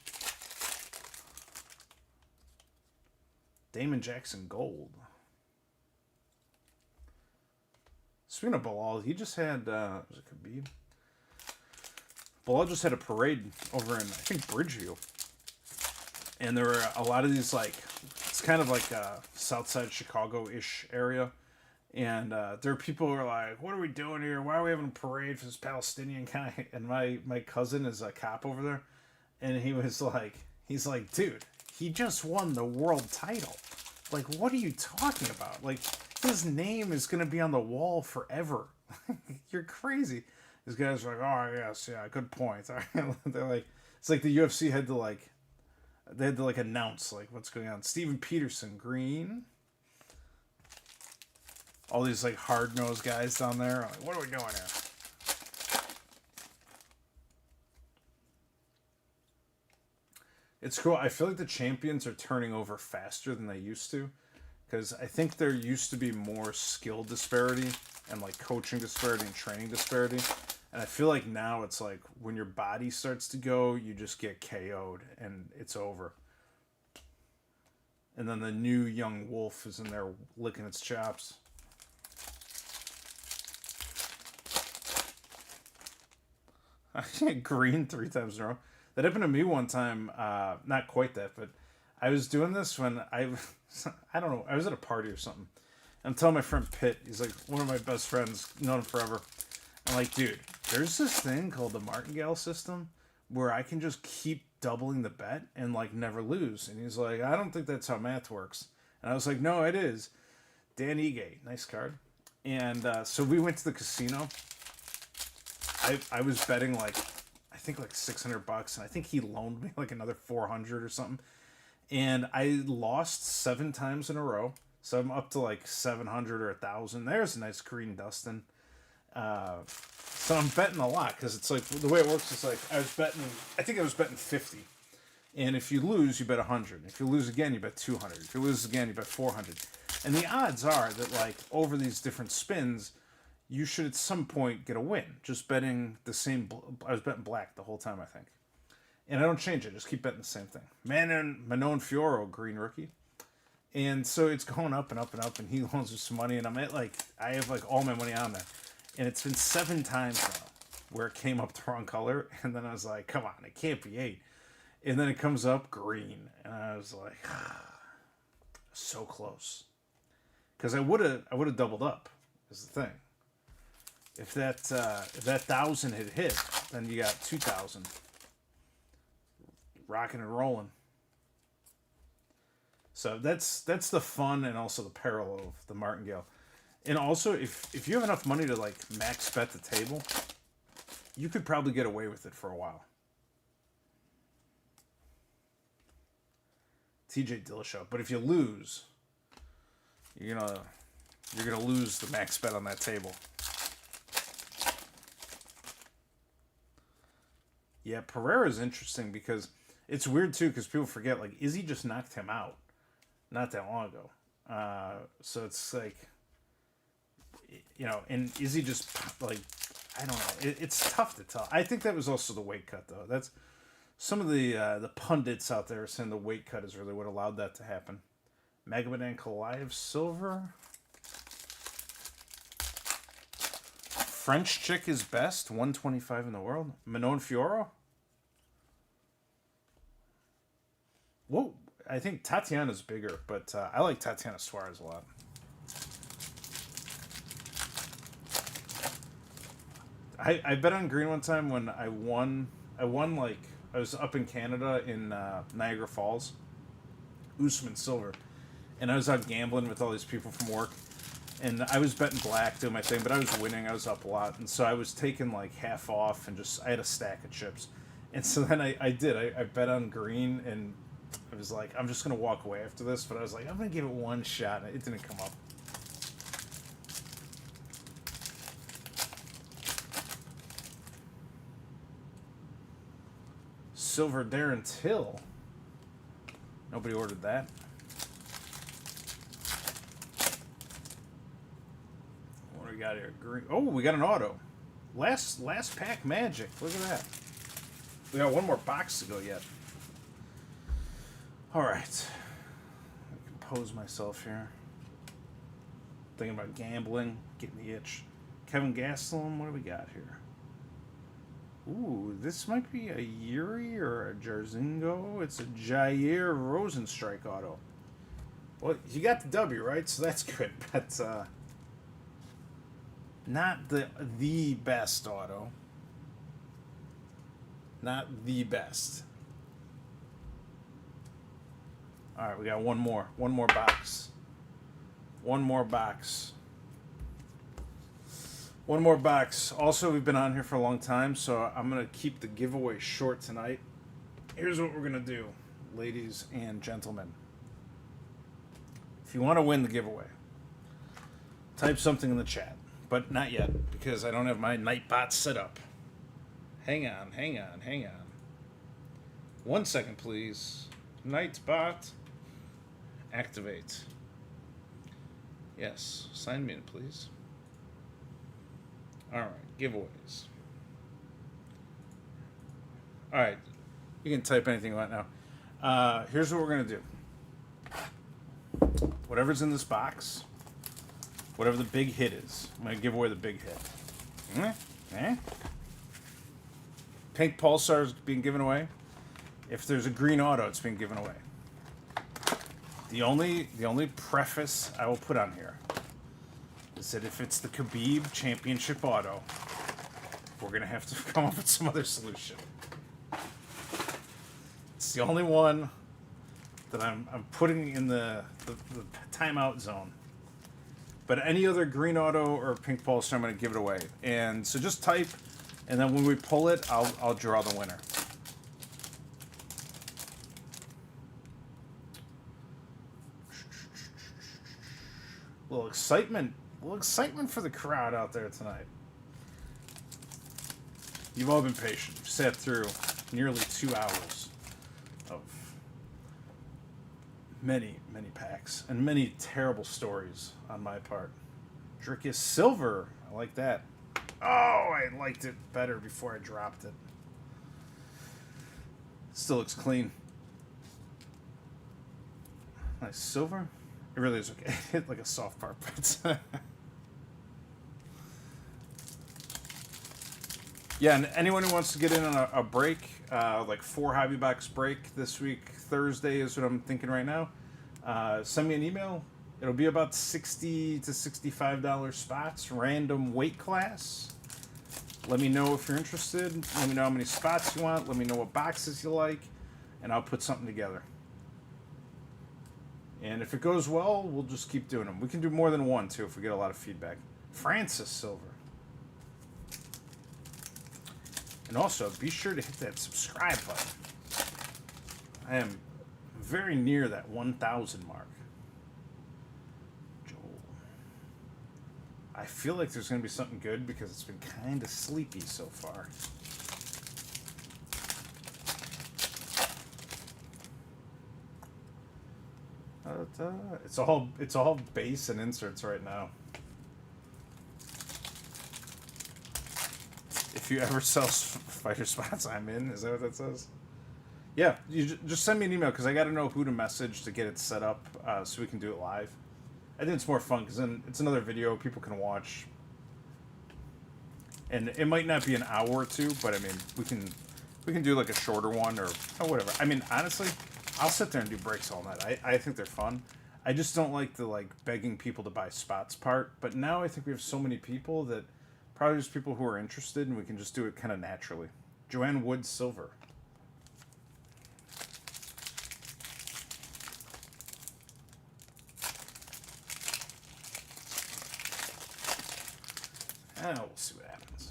Damon Jackson, gold. Speaking of Bilal, he just had, was it Khabib? Bilal just had a parade over in, I think, Bridgeview. And there were a lot of these, like, it's kind of like a Southside Chicago-ish area. And there are people who are like, what are we doing here? Why are we having a parade for this Palestinian guy? And my cousin is a cop over there. and he's like, dude, he just won the world title. Like, what are you talking about? Like, his name is gonna be on the wall forever. You're crazy. These guys are like, oh yes, yeah, good point. They're like, it's like the UFC had to like, they had to like announce like what's going on. Steven Peterson, green. All these like hard nosed guys down there. Like, what are we doing here? It's cool. I feel like the champions are turning over faster than they used to, because I think there used to be more skill disparity and like coaching disparity and training disparity, and I feel like now it's like when your body starts to go, you just get KO'd and it's over. And then the new young wolf is in there licking its chops. Green 3 times in a row. That happened to me one time. Not quite that, but I was doing this when I don't know, I was at a party or something. I'm telling my friend Pitt, he's like one of my best friends, known him forever. I'm like, dude, there's this thing called the martingale system where I can just keep doubling the bet and like never lose. And he's like, I don't think that's how math works. And I was like, no, it is. Dan Egate, nice card. And so we went to the casino. I was betting like, I think like $600, and I think he loaned me like another 400 or something. And I lost 7 times in a row. So I'm up to like 700 or 1,000. There's a nice green Dustin. So I'm betting a lot, because it's like the way it works is like I think I was betting 50. And if you lose, you bet 100. If you lose again, you bet 200. If you lose again, you bet 400. And the odds are that like over these different spins, you should at some point get a win. Just betting the same. I was betting black the whole time, I think. And I don't change it. Just keep betting the same thing. Manon Fioro, green rookie. And so it's going up and up and up, and he loans me some money, and I'm at like, I have like all my money on there. And it's been 7 times now where it came up the wrong color, and then I was like, come on, it can't be 8. And then it comes up green, and I was like, so close. Because I would have doubled up, is the thing. If that 1,000 had hit, then you got 2,000. Rocking and rolling. So that's the fun and also the peril of the martingale. And also, if you have enough money to like max bet the table, you could probably get away with it for a while. TJ Dillashaw. But if you lose, you're gonna lose the max bet on that table. Yeah, Pereira's interesting because it's weird too, because people forget, like, Izzy just knocked him out not that long ago. So it's like, and Izzy just, like, I don't know. It's tough to tell. I think that was also the weight cut, though. That's some of the pundits out there saying the weight cut is really what allowed that to happen. Magomed Ankalaev silver. French chick is best, 125 in the world. Manon Fioro. Whoa, I think Tatiana's bigger, but I like Tatiana Suarez a lot. I bet on green one time when I won like, I was up in Canada in Niagara Falls. Usman silver. And I was out gambling with all these people from work. And I was betting black, doing my thing, but I was winning. I was up a lot. And so I was taking like half off and I had a stack of chips. And so then I bet on green, and I was like, I'm just going to walk away after this. But I was like, I'm going to give it one shot. It didn't come up. Silver Darren Till. Nobody ordered that. What do we got here? Green. Oh, we got an auto. Last pack magic. Look at that. We got one more box to go yet. All right. I compose myself here. Thinking about gambling, getting the itch. Kevin Gastelum. What do we got here? Ooh, this might be a Yuri or a Jarzingo. It's a Jair Rosenstrike auto. Well, you got the W, right? So that's good. But not the best auto. Not the best. All right, we got one more box. One more box. One more box. Also, we've been on here for a long time, so I'm going to keep the giveaway short tonight. Here's what we're going to do, ladies and gentlemen. If you want to win the giveaway, type something in the chat. But not yet, because I don't have my Nightbot set up. Hang on. 1 second, please. Nightbot. Activate. Yes, sign me in, please. Alright, giveaways. Alright, you can type anything you want now. Here's what we're going to do. Whatever's in this box, whatever the big hit is, I'm going to give away the big hit. Pink Pulsars being given away. If there's a green auto, it's being given away. The only preface I will put on here is that if it's the Khabib Championship auto, we're going to have to come up with some other solution. It's the only one that I'm putting in the timeout zone. But any other green auto or pink pulsar, I'm going to give it away. And so just type, and then when we pull it, I'll draw the winner. A little excitement for the crowd out there tonight. You've all been patient. You've sat through nearly 2 hours of many packs and many terrible stories on my part. Drickus Silver, I like that. Oh, I liked it better before I dropped it. Still looks clean. Nice silver. It really is okay. It hit like a soft part, but yeah, and anyone who wants to get in on a break, like 4 hobby box break this week, Thursday is what I'm thinking right now. Send me an email. It'll be about $60 to $65 spots, random weight class. Let me know if you're interested. Let me know how many spots you want. Let me know what boxes you like, and I'll put something together. And if it goes well, we'll just keep doing them. We can do more than one, too, if we get a lot of feedback. Francis Silver. And also, be sure to hit that subscribe button. I am very near that 1,000 mark. Joel. I feel like there's going to be something good because it's been kind of sleepy so far. It's all base and inserts right now. If you ever sell fighter spots, I'm in. Is that what that says? Yeah, you just send me an email because I got to know who to message to get it set up so we can do it live. I think it's more fun because then it's another video people can watch, and it might not be an hour or two, but I mean we can do like a shorter one or whatever. I mean honestly, I'll sit there and do breaks all night. I think they're fun. I just don't like the begging people to buy spots part. But now I think we have so many people that probably just people who are interested, and we can just do it kind of naturally. Joanne Wood Silver. And we'll see what happens.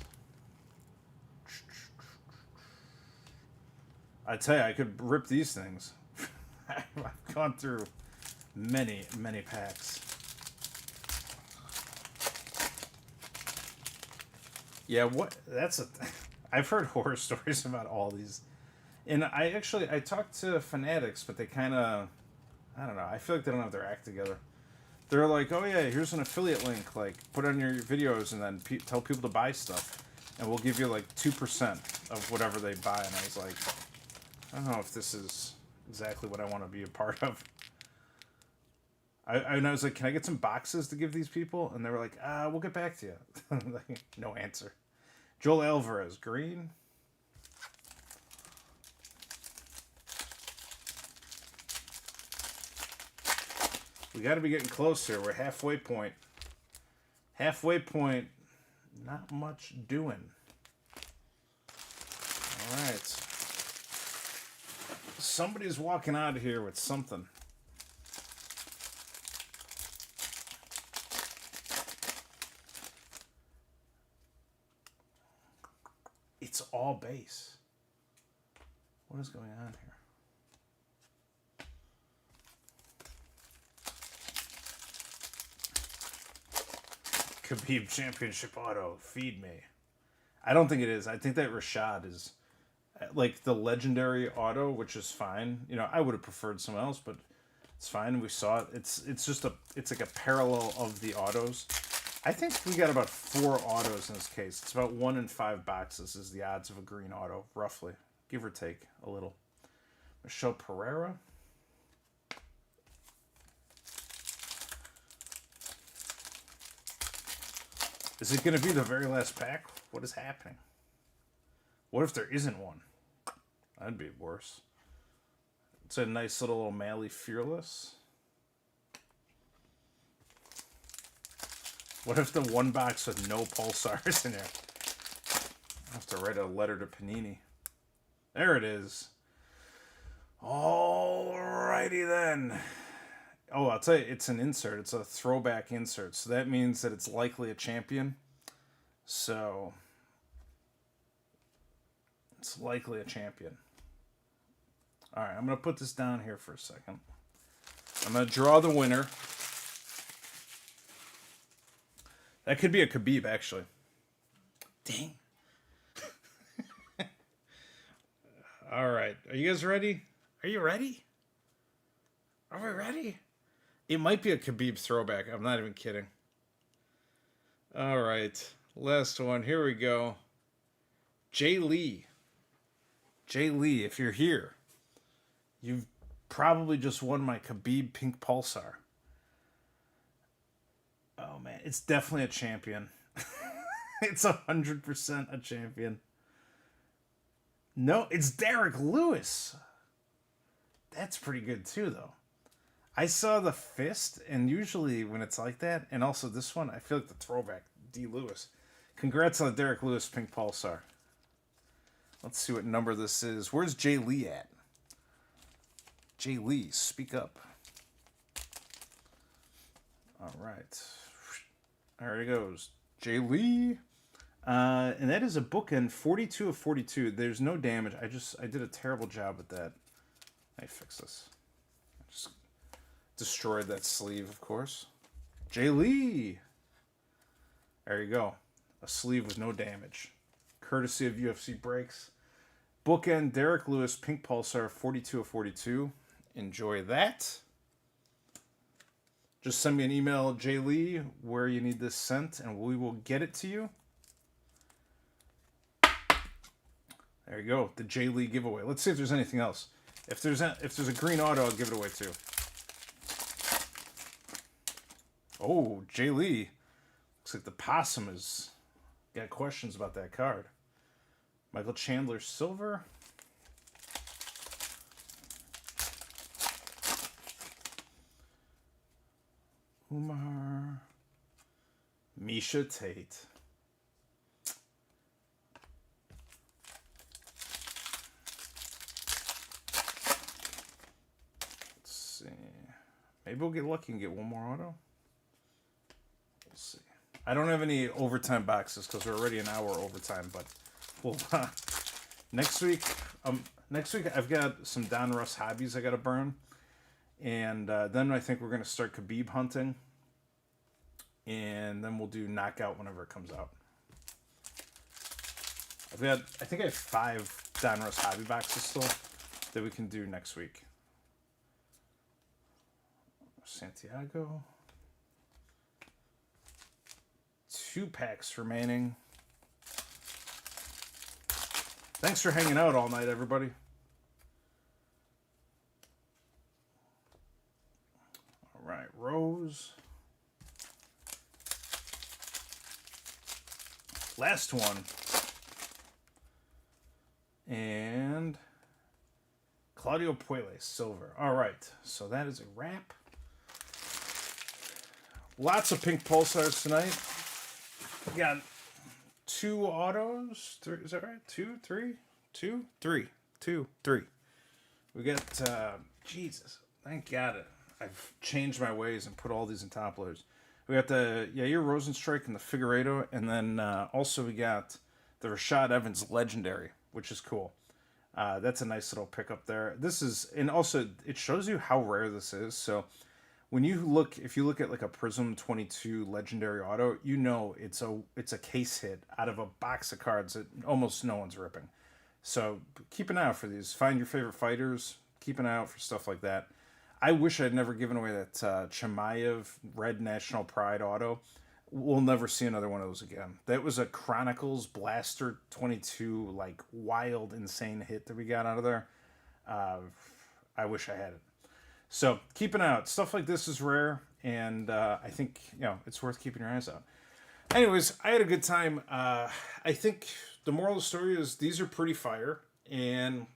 I tell you, I could rip these things. I've gone through many packs. Yeah, I've heard horror stories about all these. And I talked to fanatics, but they kind of, I don't know, I feel like they don't have their act together. They're like, oh yeah, here's an affiliate link, put it on your videos and then tell people to buy stuff. And we'll give you 2% of whatever they buy. And I was like, I don't know if this is exactly what I want to be a part of. I was like, can I get some boxes to give these people? And they were like, we'll get back to you. No answer. Joel Alvarez, green. We got to be getting close here. We're halfway point. Halfway point. Not much doing. All right. Somebody's walking out of here with something. It's all base. What is going on here? Khabib Championship Auto. Feed me. I don't think it is. I think that Rashad is like the legendary auto, which is fine. You know, I would have preferred someone else, but it's fine. We saw it. It's like a parallel of the autos. I think we got about 4 autos in this case. It's about 1 in 5 boxes is the odds of a green auto, roughly, give or take a little. Michelle Pereira. Is it going to be the very last pack? What is happening? What if there isn't one? That'd be worse. It's a nice little O'Malley Fearless. What if the one box with no Pulsars in there? I have to write a letter to Panini. There it is. Alrighty then. Oh, I'll tell you, it's an insert. It's a throwback insert. So that means that it's likely a champion. So it's likely a champion. Alright, I'm going to put this down here for a second. I'm going to draw the winner. That could be a Khabib, actually. Dang. Alright, are you guys ready? Are you ready? Are we ready? It might be a Khabib throwback. I'm not even kidding. All right. Last one. Here we go. Jay Lee. Jay Lee, if you're here, you've probably just won my Khabib Pink Pulsar. Oh, man. It's definitely a champion. It's 100% a champion. No, it's Derek Lewis. That's pretty good, too, though. I saw the fist, and usually when it's like that, and also this one, I feel like the throwback, D. Lewis. Congrats on the Derek Lewis Pink Pulsar. Let's see what number this is. Where's Jay Lee at? Jay Lee, speak up. All right. There it goes. Jay Lee. And that is a bookend, 42 of 42. There's no damage. I did a terrible job with that. Let me fix this. Just destroyed that sleeve, of course. Jay Lee. There you go. A sleeve with no damage. Courtesy of UFC Breaks. Bookend, Derek Lewis, Pink Pulsar, 42 of 42. Enjoy that. Just send me an email, Jay Lee, where you need this sent, and we will get it to you. There you go. The Jay Lee giveaway. Let's see if there's anything else. If there's a green auto, I'll give it away too. Oh, Jay Lee. Looks like the possum has got questions about that card. Michael Chandler Silver. Umar. Misha Tate. Let's see. Maybe we'll get lucky and get one more auto. We'll see. I don't have any overtime boxes because we're already an hour overtime, but we'll next week I've got some Don Russ hobbies I got to burn, and then I think we're gonna start Khabib hunting, and then we'll do Knockout whenever it comes out. I think I have 5 Don Russ hobby boxes still that we can do next week. Santiago. 2 packs remaining. Thanks for hanging out all night, everybody. All right, Rose. Last one. And Claudio Puelles, silver. All right, so that is a wrap. Lots of pink Pulsars tonight. We got 2 autos. 3, is that right? 2, 3, 2, 3, 2, 3. We got Jesus. Thank God I've changed my ways and put all these in top loaders. We got the Yair Rosenstrike and the Figueiredo, and then also we got the Rashad Evans Legendary, which is cool. That's a nice little pickup there. This is, and also it shows you how rare this is. So when you look, if you look at like a Prizm 22 Legendary Auto, you know it's a case hit out of a box of cards that almost no one's ripping. So keep an eye out for these. Find your favorite fighters. Keep an eye out for stuff like that. I wish I'd never given away that Chimaev Red National Pride Auto. We'll never see another one of those again. That was a Chronicles Blaster 22, like, wild, insane hit that we got out of there. I wish I had it. So keep an eye out. Stuff like this is rare, and I think, it's worth keeping your eyes out. Anyways, I had a good time. I think the moral of the story is these are pretty fire, and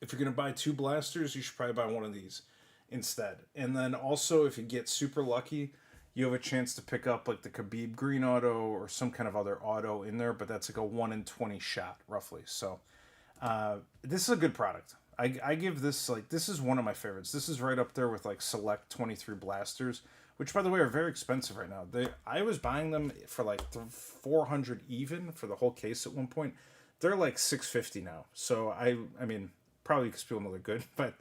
if you're going to buy 2 blasters, you should probably buy one of these instead. And then also, if you get super lucky, you have a chance to pick up like the Khabib green auto or some kind of other auto in there, but that's like a 1 in 20 shot roughly. So this is a good product. I give this, like, this is one of my favorites. This is right up there with like select 23 blasters, which by the way are very expensive right now. I was buying them for like 400 even for the whole case at one point. They're like 650 now. So I mean, probably because people know they're good, but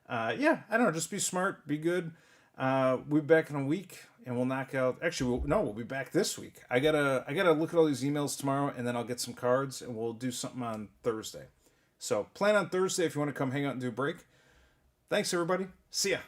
yeah, I don't know. Just be smart, be good. We'll be back in a week, and we'll knock out. Actually, we'll be back this week. I gotta look at all these emails tomorrow, and then I'll get some cards, and we'll do something on Thursday. So plan on Thursday if you want to come hang out and do a break. Thanks, everybody. See ya.